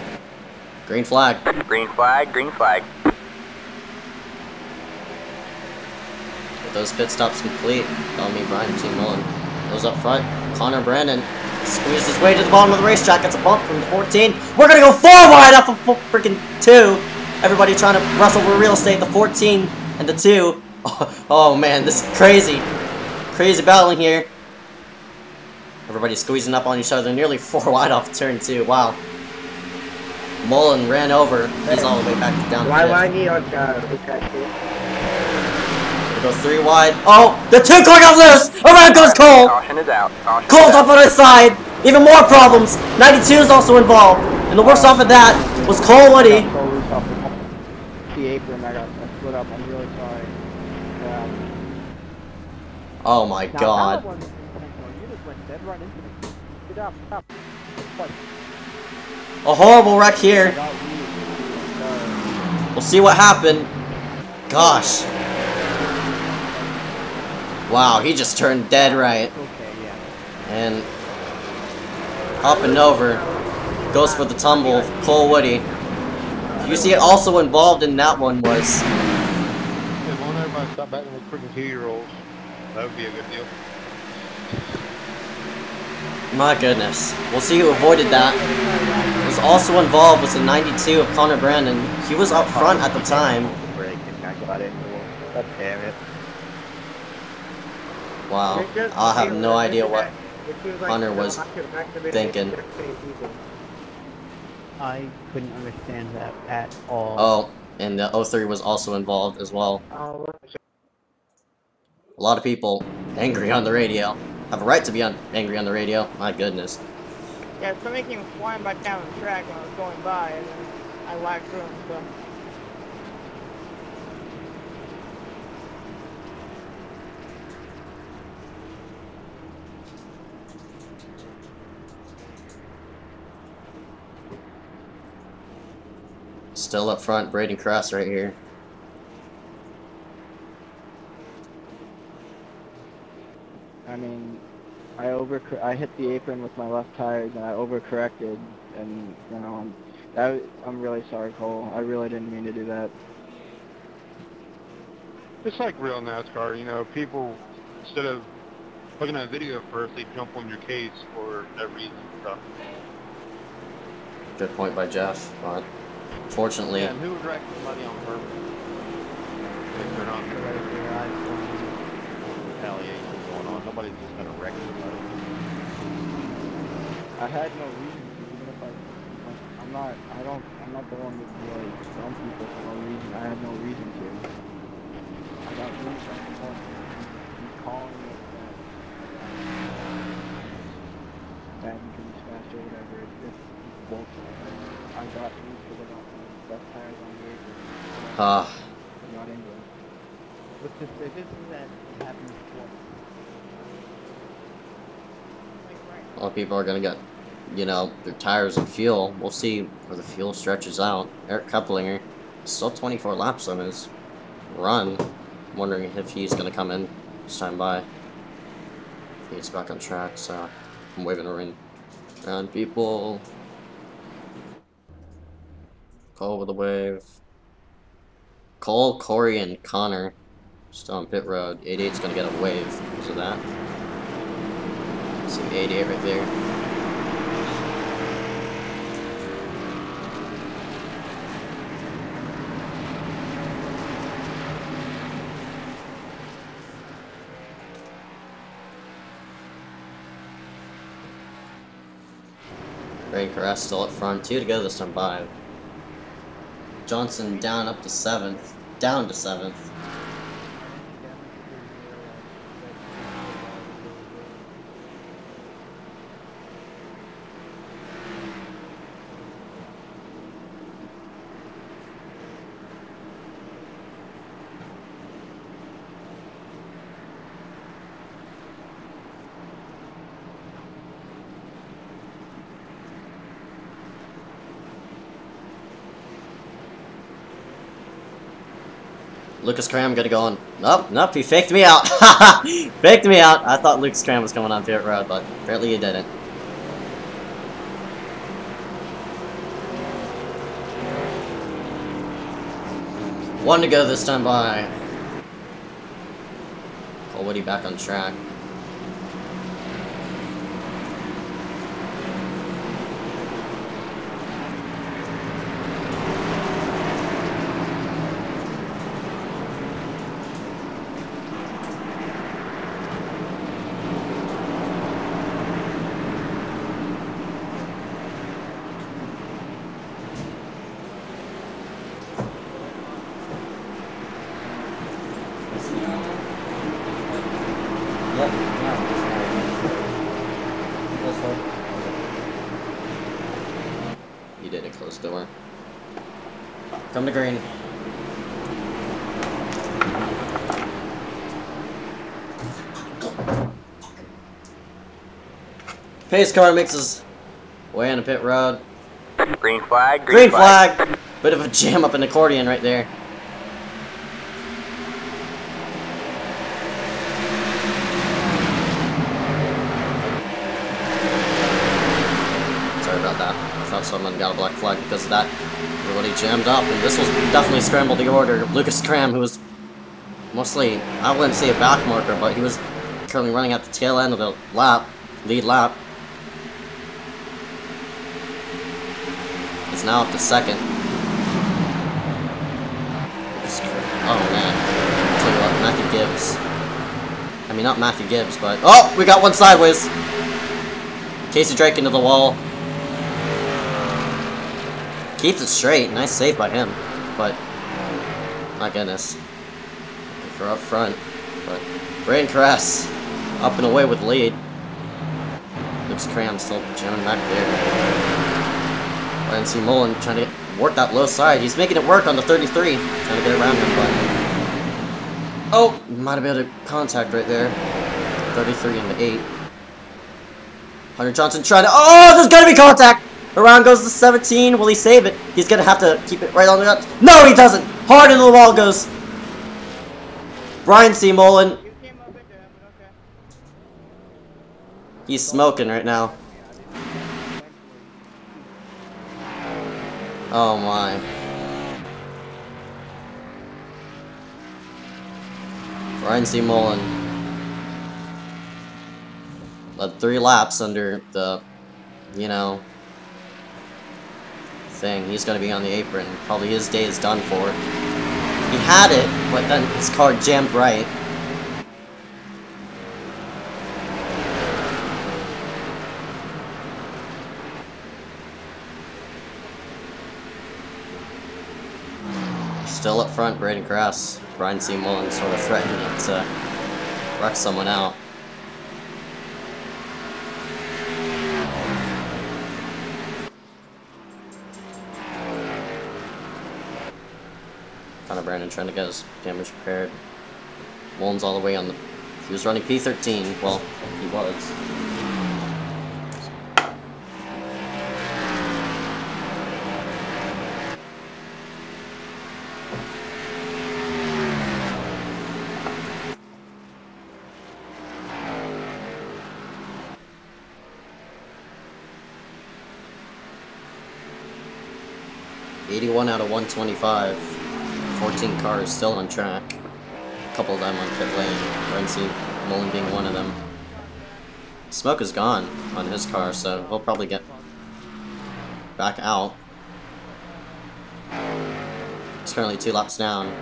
Speaker 1: Green flag.
Speaker 6: Green flag, green flag.
Speaker 1: With those pit stops complete, tell me Brian C. Mullen goes up front. Connor Brandon squeezes his way to the bottom of the racetrack. Gets a bump from the 14. We're gonna go 4 wide off of freaking 2. Everybody trying to wrestle for real estate. The 14 and the 2. Oh man, this is crazy. Crazy battling here. Everybody squeezing up on each other. Nearly 4 wide off turn 2. Wow. Mullen ran over. He's all the way back down.
Speaker 4: Why need on
Speaker 1: Go 3 wide. Oh, the 2 car got loose. Around goes Cole.
Speaker 6: Caution is out.
Speaker 1: Cole's up on his side. Even more problems. 92 is also involved. And the worst off of that was Cole Woody.
Speaker 4: The apron, I got split up. I'm really sorry.
Speaker 1: Oh my god.
Speaker 4: You just went dead right into me. Get up, up.
Speaker 1: A horrible wreck here. We'll see what happened. Gosh. Wow, he just turned dead right. And up and over. Goes for the tumble. Cole Woody. You see it also involved in that one was...
Speaker 7: If won't everybody stop back with freaking 2-year-olds? That would be a good deal.
Speaker 1: My goodness. We'll see who avoided that. Was also involved was the 92 of Connor Brandon. He was up front at the time.
Speaker 4: Damn it.
Speaker 1: Wow. I have no idea what Connor was thinking.
Speaker 8: I couldn't understand that at all.
Speaker 1: Oh, and the 03 was also involved as well. A lot of people angry on the radio. Have a right to be angry on the radio. My goodness.
Speaker 9: Yeah, somebody came flying back down the track when I was going by, and then I lagged through him, so...
Speaker 1: Still up front, Braden Cross right here.
Speaker 4: I mean, I hit the apron with my left tires and I overcorrected, and you know, I'm really sorry, Cole. I really didn't mean to do that.
Speaker 7: It's like real NASCAR, you know, people, instead of looking at a video first, they jump on your case for no reason and stuff.
Speaker 1: Good point by Jeff, but fortunately...
Speaker 7: Yeah, and who would wreck somebody on purpose? If they're not retaliation going on, nobody's just gonna wreck somebody.
Speaker 4: I had no reason to, even if I'm not the one that really dumb people for no reason. I had no reason to. I got doing something more. He's calling it that he can be smashed or whatever. It's just bullshit. I got news because I got my best tires on the apron. I'm not into it.
Speaker 8: What's the statistic that it happens twice?
Speaker 1: A lot of people are gonna get, you know, their tires and fuel. We'll see where the fuel stretches out. Eric Keplinger, still 24 laps on his run. I'm wondering if he's gonna come in this time by. He's back on track, so I'm waving around people. Cole with a wave. Cole, Corey, and Connor still on pit road. 88's gonna get a wave because of that. See 88 right there. Ray Caress still up front. 2 to go this time by. Johnson down up to 7th. Down to 7th. Lucas Cram gonna go on. Nope, he faked me out. Faked me out. I thought Lucas Cram was coming on pit road, but apparently he didn't. One to go this time by. Cole Woody back on track. He did a closed door. Come to green. Pace car makes his way on the pit road.
Speaker 6: Green flag.
Speaker 1: Green flag. Bit of a jam up an accordion right there. Sorry about that. I thought someone got a black flag because of that. Everybody jammed up, and this was definitely scrambled the order. Lucas Cram, who was mostly, I wouldn't say a back marker, but he was currently running at the tail end of the lap, lead lap. He's now up to 2nd. Oh man. I'll tell you what, Matthew Gibbs. I mean, not Matthew Gibbs, but... Oh! We got one sideways! Casey Drake into the wall. Keeps it straight. Nice save by him. But... my goodness. Looking for up front. But... Braden Caress up and away with the lead. Lucas Cram still jamming back there. And see Mullen trying to work that low side. He's making it work on the 33. Trying to get around him, but... Oh! Might have been able to contact right there. 33 into 8. Hunter Johnson trying to... Oh! There's gotta be contact! Around goes the 17. Will he save it? He's gonna have to keep it right on the gut. No, he doesn't! Hard into the wall goes... Brian C. Mullen. He's smoking right now. Oh my. Brian C. Mullen led 3 laps under the, you know, thing. He's going to be on the apron. Probably his day is done for. He had it, but then his car jammed right. Still up front, Braden Kress. Brian C. Mullins sort of threatening to wreck someone out. Kind of Brandon trying to get his cameras prepared. Mullins all the way on the... He was running P13. Well, he was. .81 out of 125. 14 cars still on track. A couple of them on pit lane. Renzi, Mullen being one of them. Smoke is gone on his car, so he'll probably get back out. He's currently 2 laps down.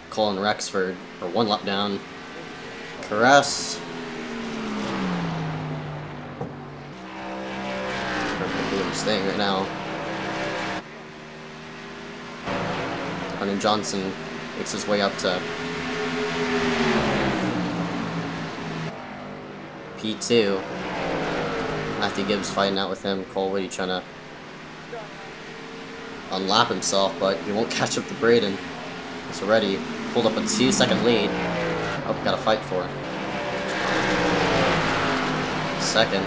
Speaker 1: Cole and Rexford are 1 lap down. Caress. Doing his thing right now. Hunter Johnson makes his way up to P2. Matthew Gibbs fighting out with him. Cole Whitty trying to unlap himself, but he won't catch up to Braden. He's already pulled up a 2-second lead. Oh, got a fight for it. Second.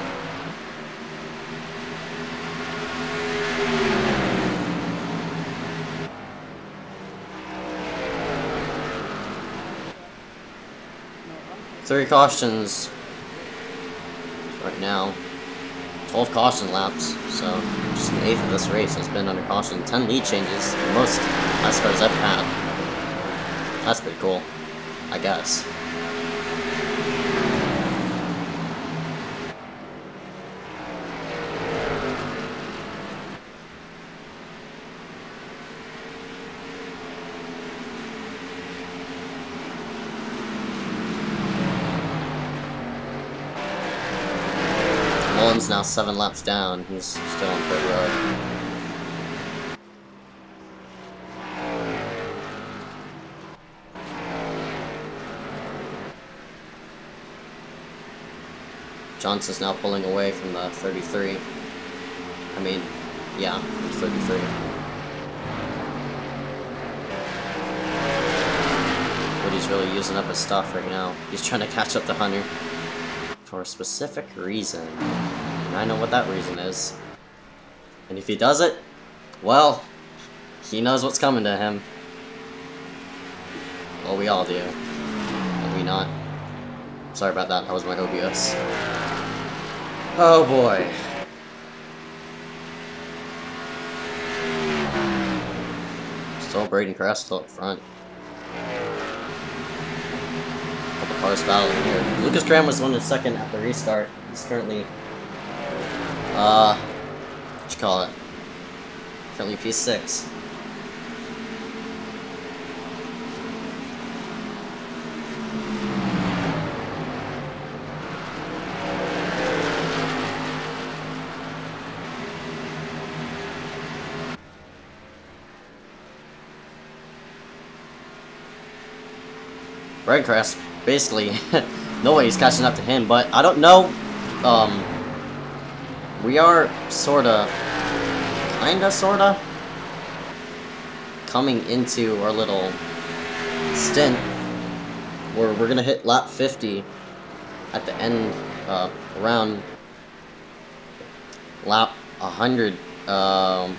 Speaker 1: Three cautions right now. 12 caution laps, so just an eighth of this race has been under caution. 10 lead changes, the most iSCARs I've had. That's pretty cool, I guess. Mullen's now 7 laps down. He's still on pit road. Johnson's now pulling away from the 33. I mean, yeah, 33. But he's really using up his stuff right now. He's trying to catch up to Hunter for a specific reason. And I know what that reason is. And if he does it, well, he knows what's coming to him. Well, we all do. Will we not? Sorry about that, that was my OBS. Oh boy. Still Braden Kress still up front. Couple cars battling here. Lucas Graham was 1 second at the restart. He's currently what you call it? Currently P6. Braden Kress, basically, nobody's catching up to him, but I don't know, we are sorta, coming into our little stint where we're gonna hit lap 50 at the end, around lap 100, around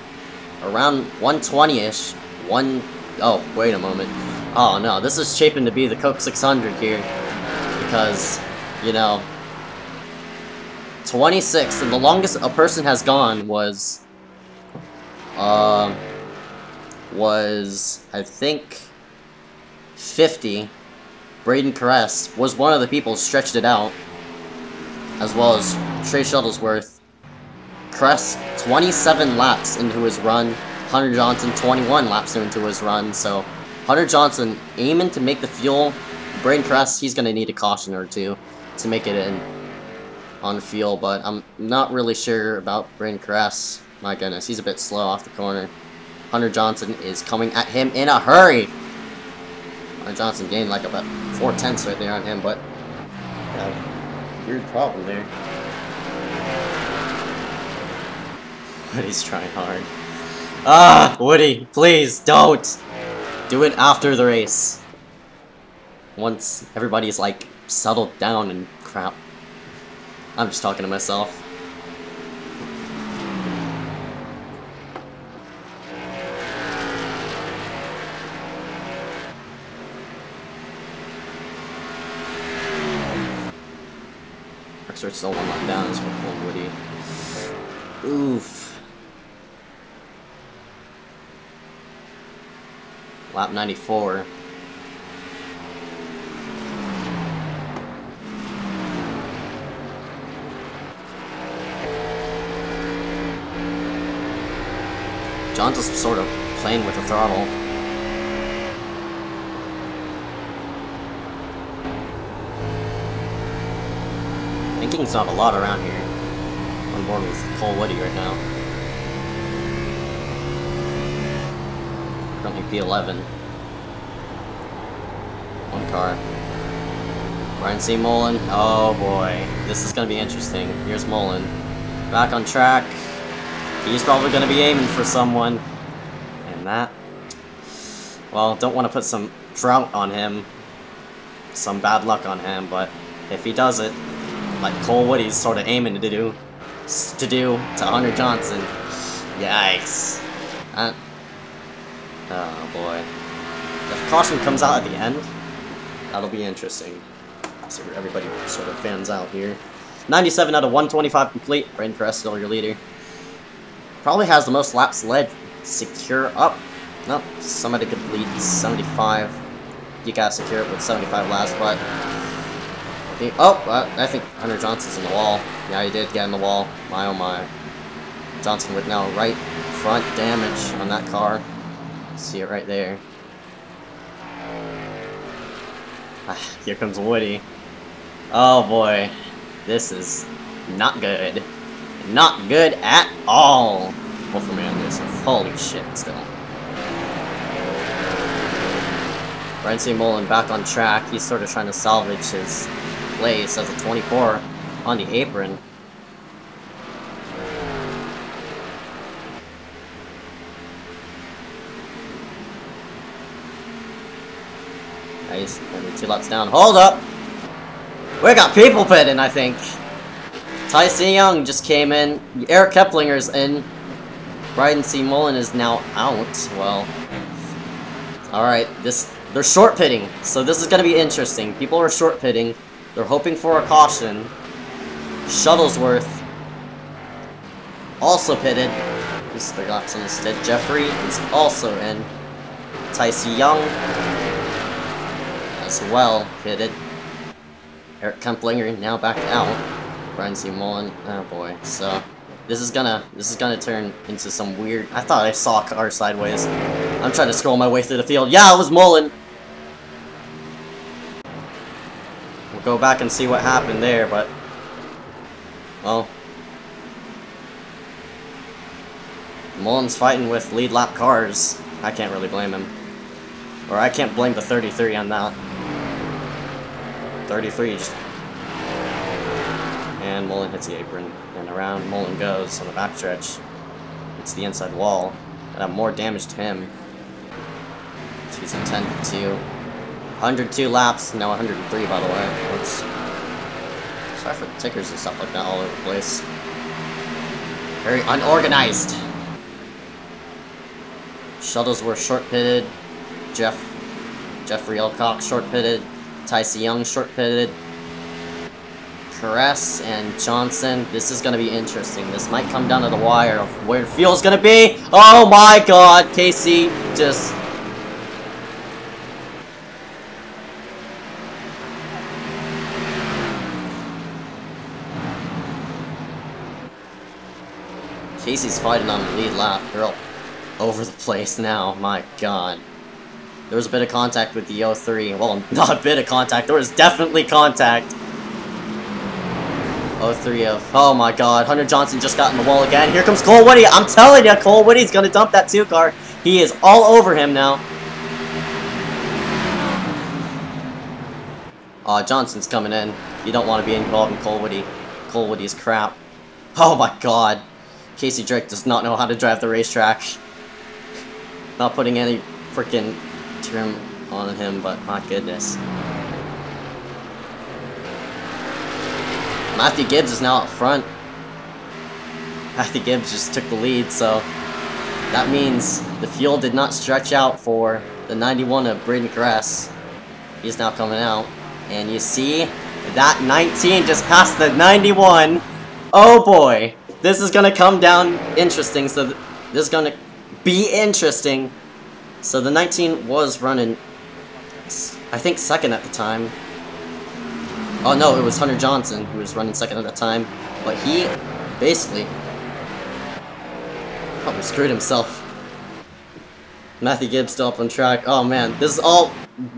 Speaker 1: 120-ish, oh, wait a moment. Oh no, this is shaping to be the Coke 600 here, because, you know, 26, and the longest a person has gone was, I think, 50. Braden Kress was one of the people who stretched it out, as well as Trey Shuttlesworth. Kress, 27 laps into his run. Hunter Johnson, 21 laps into his run, so Hunter Johnson aiming to make the fuel. Braden Kress, he's going to need a caution or two to make it in on fuel, but I'm not really sure about Braden Kress. My goodness, he's a bit slow off the corner. Hunter Johnson is coming at him in a hurry. Hunter Johnson gained like about 4/10 right there on him, but weird problem there. Woody's trying hard. Ah, Woody, please don't do it after the race. Once everybody's like settled down and crap. I'm just talking to myself. Are still one lap down as we're pulling Woody. Oof. Lap 94. John's just sort of playing with the throttle. Thinking's not a lot around here. I'm on board with Cole Woody right now. Currently P11. One car. Ryan C. Mullen. Oh boy. This is going to be interesting. Here's Mullen. Back on track. He's probably going to be aiming for someone. And that... Well, don't want to put some drought on him. Some bad luck on him, but if he does it, like Cole Woody's sort of aiming to do to Hunter Johnson. Yikes. Oh boy. If caution comes out at the end, that'll be interesting. So everybody sort of fans out here. 97 out of 125 complete. Braden Perez still your leader. Probably has the most laps led secure up. Nope, somebody could lead 75. You gotta secure it with 75 laps, but I think Hunter Johnson's in the wall. Yeah, he did get in the wall. My oh my. Johnson with now right front damage on that car. See it right there. Here comes Woody. Oh boy. This is not good. Not good at all. Both of me on this. Holy shit, still. Ryan C. Mullen back on track. He's sort of trying to salvage his place as a 24 on the apron. Nice. Only 2 laps down. Hold up! We got people pitting, I think. Tyson Young just came in. Eric Keplinger's in. Bryden C. Mullen is now out. Well, alright. They're short pitting, so this is going to be interesting. People are short pitting. They're hoping for a caution. Shuttlesworth also pitted. This is the laps instead. Jeffrey is also in. Tyson Young as well pitted. Eric Kemplinger now back out. Brian C. Mullen. Oh boy. So this is gonna turn into some weird. I thought I saw a car sideways. I'm trying to scroll my way through the field. Yeah, it was Mullen. We'll go back and see what happened there, but well, Mullen's fighting with lead lap cars. I can't really blame him, or I can't blame the 33 on that. 33 just... And Mullen hits the apron, and around Mullen goes on the backstretch. It's the inside wall. And have more damage to him. So he's intended to 102 laps, now 103 by the way. Oops. Sorry for the tickers and stuff like that all over the place. Very unorganized. Shuttles were short pitted. Jeffrey Elcock short pitted. Tyson Young short pitted. Caress and Johnson. This is going to be interesting. This might come down to the wire of where the fuel's going to be. Oh my god, Casey just... Casey's fighting on the lead lap. They're all over the place now. My god. There was a bit of contact with the 03. Well, not a bit of contact. There was definitely contact. 03 of... Oh my god. Hunter Johnson just got in the wall again. Here comes Cole Woody. I'm telling you, Cole Woody's going to dump that 2 car. He is all over him now. Johnson's coming in. You don't want to be involved in Colwoody. Colwoody's crap. Oh my god. Casey Drake does not know how to drive the racetrack. Not putting any freaking trim on him, but my goodness. Matthew Gibbs is now up front. Matthew Gibbs just took the lead, so that means the fuel did not stretch out for the 91 of Braden Kress. He's now coming out. And you see that 19 just passed the 91. Oh boy. This is going to come down interesting. So this is going to be interesting. So the 19 was running, I think, second at the time. Oh no, it was Hunter Johnson who was running second at the time. But he basically probably screwed himself. Matthew Gibbs still up on track. Oh man, this is all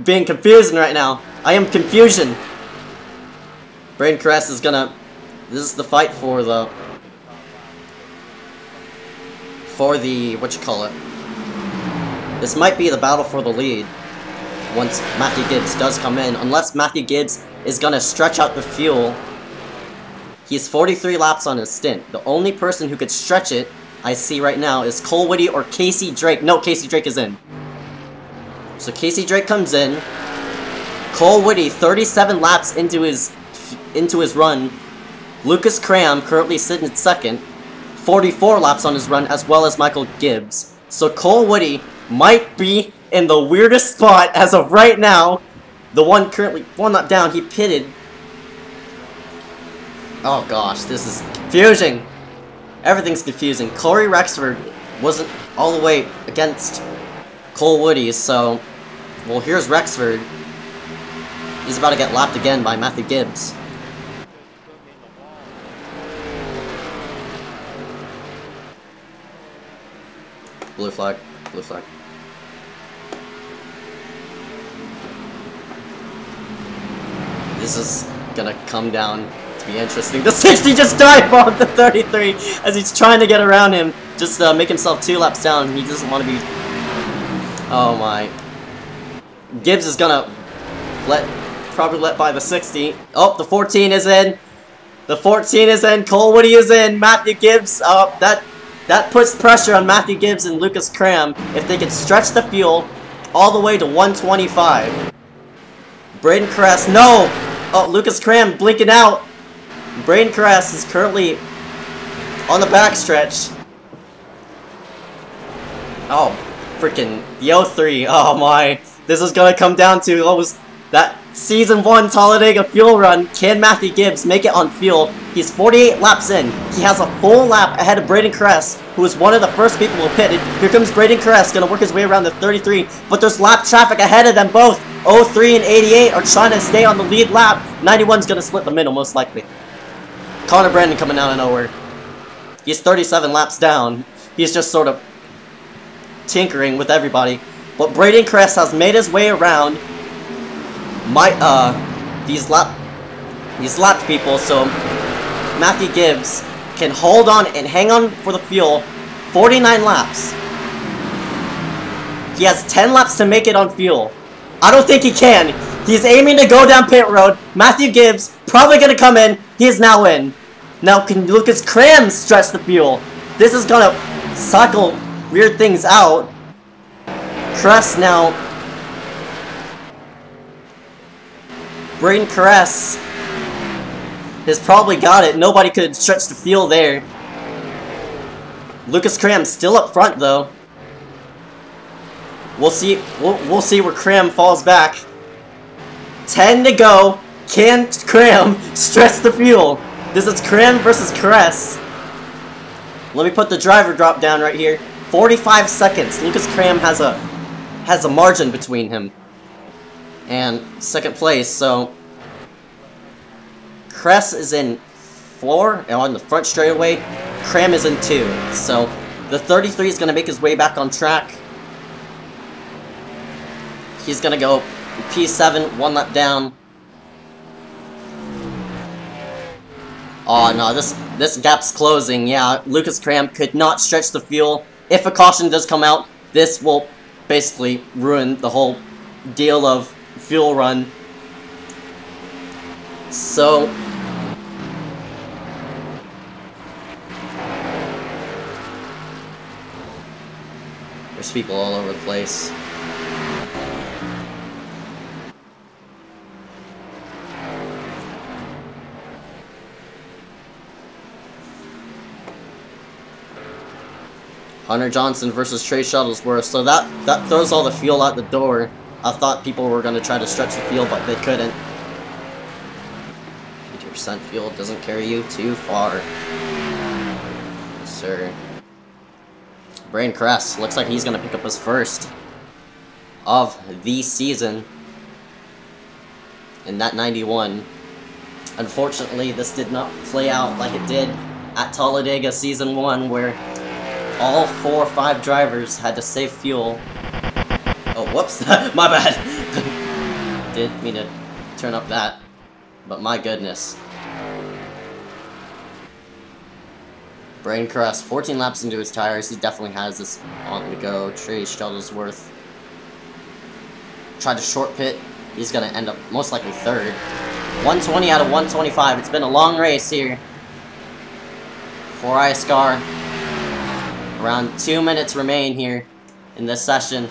Speaker 1: being confusing right now. I am confusion. Braden Kress is gonna... This is the fight for the... what you call it? This might be the battle for the lead. Once Matthew Gibbs does come in. Unless Matthew Gibbs is gonna stretch out the fuel. He's 43 laps on his stint. The only person who could stretch it, I see right now, is Colwoody or Casey Drake. No, Casey Drake is in. So Casey Drake comes in. Colwoody 37 laps into his run. Lucas Cram currently sitting at second. 44 laps on his run, as well as Michael Gibbs. So Colwoody might be in the weirdest spot as of right now. The one currently, one lap down, he pitted. Oh gosh, this is confusing. Everything's confusing. Corey Rexford wasn't all the way against Colwoody, so... Well, here's Rexford. He's about to get lapped again by Matthew Gibbs. Blue flag. Blue flag. This is gonna come down to be interesting. The 60 just dive bombed the 33 as he's trying to get around him. Just make himself 2 laps down. He doesn't want to be... Oh my... Gibbs is gonna probably let by the 60. Oh, the 14 is in. The 14 is in. Colwoody is in. Matthew Gibbs. That puts pressure on Matthew Gibbs and Lucas Cram if they can stretch the fuel all the way to 125. Braden Kress. No. Oh, Lucas Cram blinking out. Braden Kress is currently on the backstretch. Oh, freaking the 03. Oh my. This is going to come down to what was that Season 1 Talladega fuel run. Can Matthew Gibbs make it on fuel? He's 48 laps in. He has a full lap ahead of Braden Kress, who was one of the first people who pitted. Here comes Braden Kress, going to work his way around the 33, but there's lap traffic ahead of them both. 03 and 88 are trying to stay on the lead lap. 91's going to split the middle, most likely. Connor Brandon coming out of nowhere. He's 37 laps down. He's just sort of tinkering with everybody. But Braden Kress has made his way around these lapped people, so Matthew Gibbs can hold on and hang on for the fuel. 49 laps. He has 10 laps to make it on fuel. I don't think he can. He's aiming to go down pit road. Matthew Gibbs probably going to come in. He is now in. Now can Lucas Cram stretch the fuel? This is going to cycle weird things out. Kress now. Braden Kress has probably got it. Nobody could stretch the fuel there. Lucas Cram still up front though. We'll see. We'll see where Cram falls back. 10 to go. Can Cram stretch the fuel? This is Cram versus Kress. Let me put the driver drop down right here. 45 seconds. Lucas Cram has a margin between him and second place, so Kress is in 4 and on the front straightaway. Cram is in 2, so the 33 is going to make his way back on track. He's going to go P7, 1 lap down. Oh no, this gap's closing. Yeah, Lucas Cram could not stretch the fuel. If a caution does come out, this will basically ruin the whole deal of fuel run. So there's people all over the place. Hunter Johnson versus Trey Shuttlesworth. So that throws all the fuel out the door. I thought people were going to try to stretch the field, but they couldn't. 80% fuel doesn't carry you too far. Yes, sir. Braden Kress looks like he's going to pick up his first of the season in that 91. Unfortunately, this did not play out like it did at Talladega Season 1, where all 4 or 5 drivers had to save fuel. Oh, whoops. My bad. Didn't mean to turn up that. But my goodness. Braden Kress, 14 laps into his tires. He definitely has this on the go. Trey Shuttlesworth tried to short pit. He's going to end up most likely 3rd. 120 out of 125. It's been a long race here for iSCAR. Around 2 minutes remain here in this session.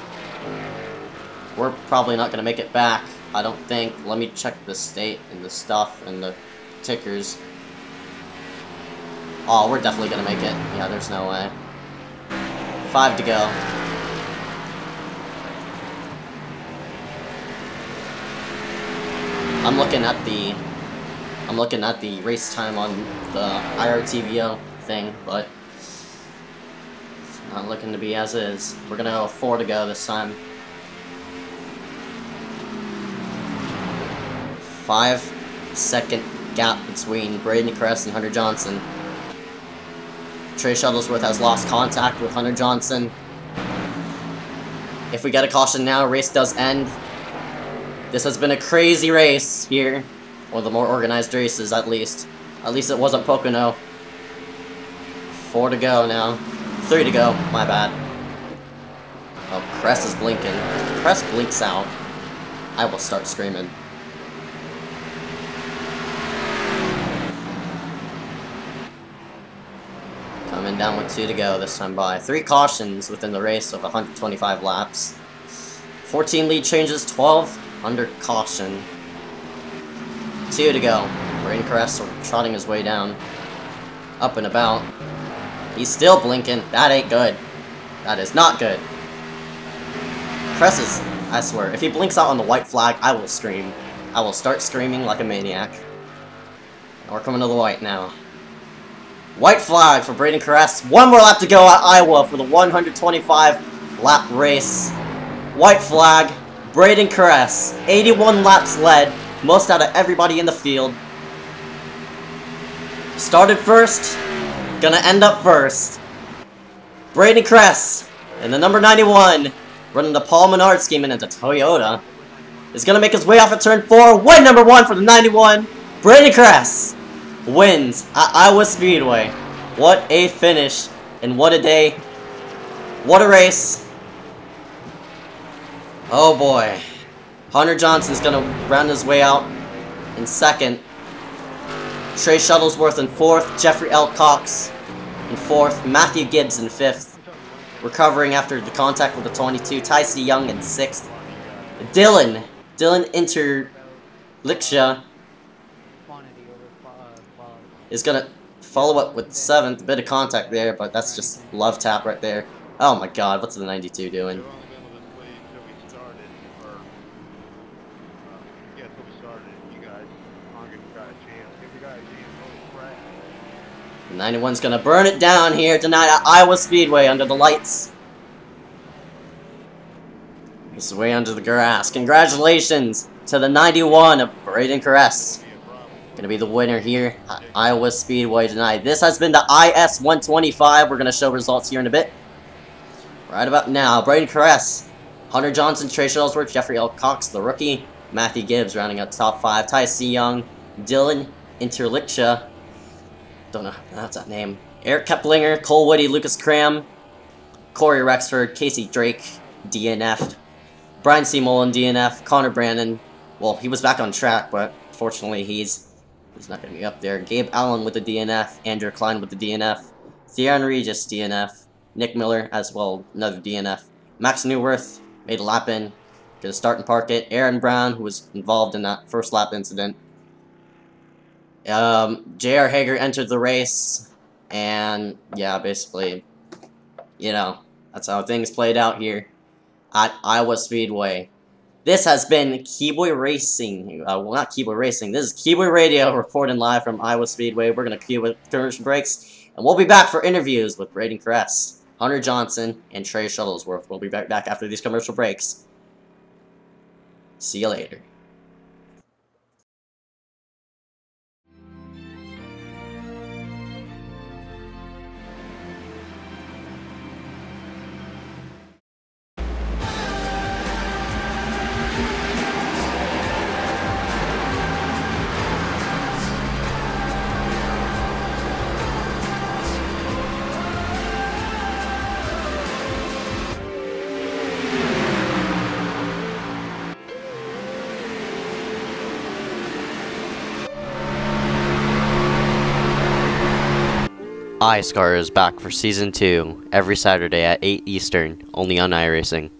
Speaker 1: We're probably not going to make it back, I don't think. Let me check the state and the stuff and the tickers. Oh, we're definitely going to make it. Yeah, there's no way. 5 to go. I'm looking at the race time on the IRTVO thing, but not looking to be as is. We're gonna go 4 to go this time. 5-second gap between Braden Kress and Hunter Johnson. Trey Shuttlesworth has lost contact with Hunter Johnson. If we get a caution now, race does end. This has been a crazy race here. One of the more organized races, at least. At least it wasn't Pocono. 4 to go now. 3 to go, my bad. Oh, Kress is blinking. If Kress blinks out, I will start screaming. Coming down with 2 to go this time by. 3 cautions within the race of 125 laps. 14 lead changes, 12 under caution. 2 to go. Braden Kress trotting his way down. Up and about. He's still blinking. That ain't good. That is not good. Kress is, I swear, if he blinks out on the white flag, I will scream. I will start screaming like a maniac. We're coming to the white now. White flag for Braden Kress. 1 more lap to go at Iowa for the 125 lap race. White flag. Braden Kress. 81 laps led. Most out of everybody in the field. Started first. Gonna end up first. Braden Kress in the number 91, running the Paul Menard scheme into Toyota, is gonna make his way off at turn 4. Win number 1 for the 91. Braden Kress wins at Iowa Speedway. What a finish and what a day. What a race. Oh boy. Hunter Johnson's gonna round his way out in 2nd. Trey Shuttlesworth in 4th, Jeffrey L. Cox in 4th, Matthew Gibbs in 5th. Recovering after the contact with the 22, Tyson Young in 6th. Dylan Interliksha is going to follow up with 7th. A bit of contact there, but that's just love tap right there. Oh my god, what's the 92 doing? The 91's gonna burn it down here tonight at Iowa Speedway under the lights. He's way under the grass. Congratulations to the 91 of Braden Kress. Gonna be the winner here at Iowa Speedway tonight. This has been the I.S.120. We're gonna show results here in a bit. Right about now, Braden Kress, Hunter Johnson, Trey Shuttlesworth, Jeffrey L. Cox, the rookie, Matthew Gibbs rounding out the top 5, Tyson Young, Dylan Interliksha, don't know how to pronounce that name, Eric Keplinger, Cole Woody, Lucas Cram, Corey Rexford, Casey Drake, DNF'd. Brian C. Mullen, DNF. Connor Brandon, well, he was back on track, but fortunately he's not going to be up there. Gabe Allen with the DNF. Andrew Klein with the DNF. Theron Regis, DNF. Nick Miller as well, another DNF. Max Newworth made a lap in, going to start and park it. Aaron Brown, who was involved in that first lap incident. J.R. Hager entered the race, and yeah, basically, you know, that's how things played out here at Iowa Speedway. This has been KiboyR Racing. Well, not KiboyR Racing. This is KiboyR Radio reporting live from Iowa Speedway. We're going to cue with commercial breaks, and we'll be back for interviews with Braden Caress, Hunter Johnson, and Trey Shuttlesworth. We'll be back after these commercial breaks. See you later. iSCAR is back for Season 2, every Saturday at 8 Eastern, only on iRacing.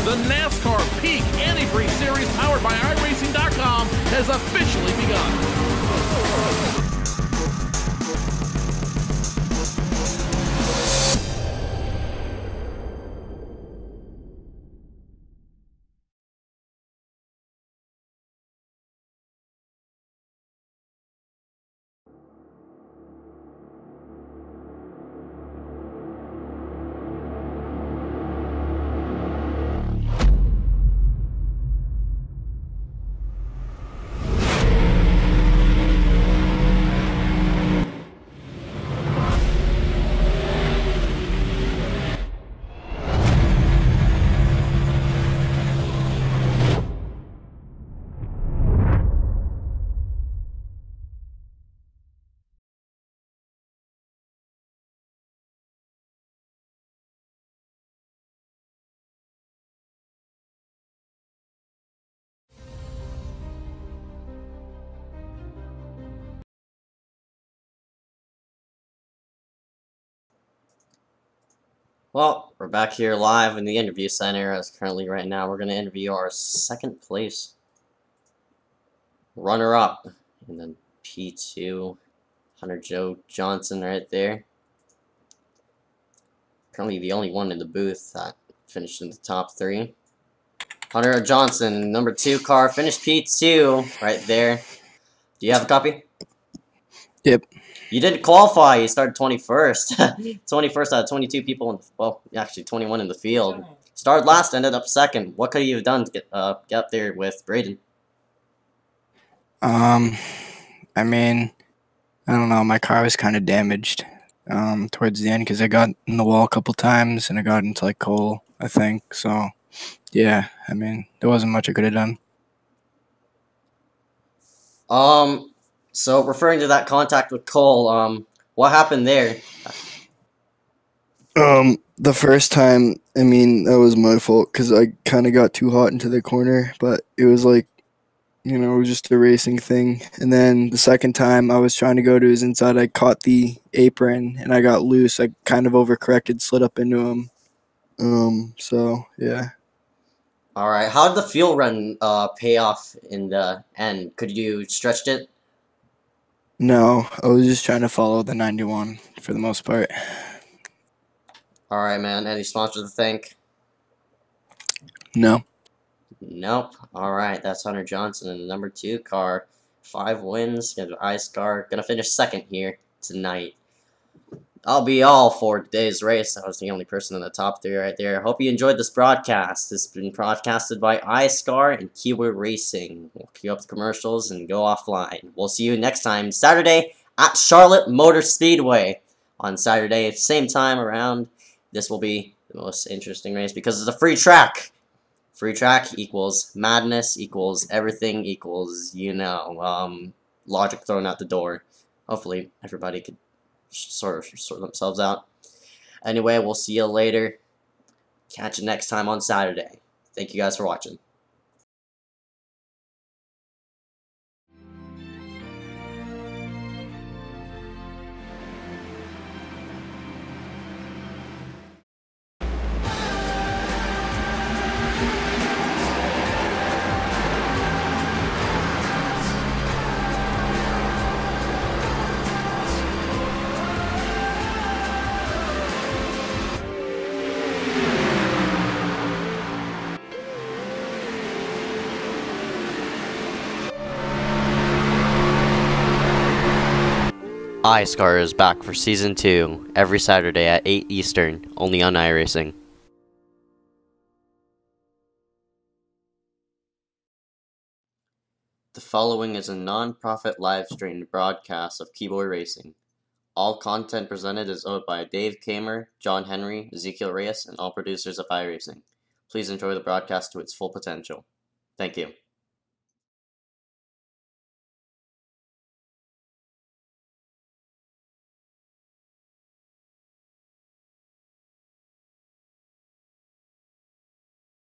Speaker 2: The NASCAR Peak Antifreeze Series powered by iRacing.com has officially begun.
Speaker 1: Well, we're back here live in the interview center as currently right now we're going to interview our second place runner-up And then P2, Hunter Joe Johnson right there. Currently the only one in the booth that finished in the top 3. Hunter Johnson, number 2 car, finished P2 right there. Do you have a copy?
Speaker 10: Yep.
Speaker 1: You didn't qualify. You started 21st. 21st out of 22 people. Well, actually 21 in the field. Started last, ended up second. What could you have done to get up there with Braden?
Speaker 10: I mean, I don't know. My car was kind of damaged towards the end because I got in the wall a couple times and I got into like Cole, I think. So, yeah, I mean, there wasn't much I could have done.
Speaker 1: So referring to that contact with Cole, what happened there?
Speaker 10: The first time, I mean, that was my fault because I kind of got too hot into the corner, but it was like, you know, it was just a racing thing. And then the second time I was trying to go to his inside, I caught the apron and I got loose. I kind of overcorrected, slid up into him. So yeah.
Speaker 1: All right, how did the fuel run pay off in the end? Could you stretched it?
Speaker 10: No, I was just trying to follow the 91 for the most part.
Speaker 1: All right, man. Any sponsors to thank?
Speaker 10: No.
Speaker 1: Nope. All right, that's Hunter Johnson in the number 2 car. 5 wins. Gonna iSCAR. Gonna finish second here tonight. I'll be all for today's race. I was the only person in the top 3 right there. Hope you enjoyed this broadcast. This has been broadcasted by iSCAR and KiboyR Racing. We'll queue up the commercials and go offline. We'll see you next time, Saturday, at Charlotte Motor Speedway. On Saturday, same time around. This will be the most interesting race because it's a free track. Free track equals madness, equals everything, equals, you know, logic thrown out the door. Hopefully, everybody could sort themselves out. Anyway, we'll see you later. Catch you next time on Saturday. Thank you guys for watching. iSCAR is back for Season 2, every Saturday at 8 Eastern, only on iRacing. The following is a non-profit live-streamed broadcast of KiboyR Racing. All content presented is owned by Dave Kamer, John Henry, Ezekiel Reyes, and all producers of iRacing. Please enjoy the broadcast to its full potential. Thank you.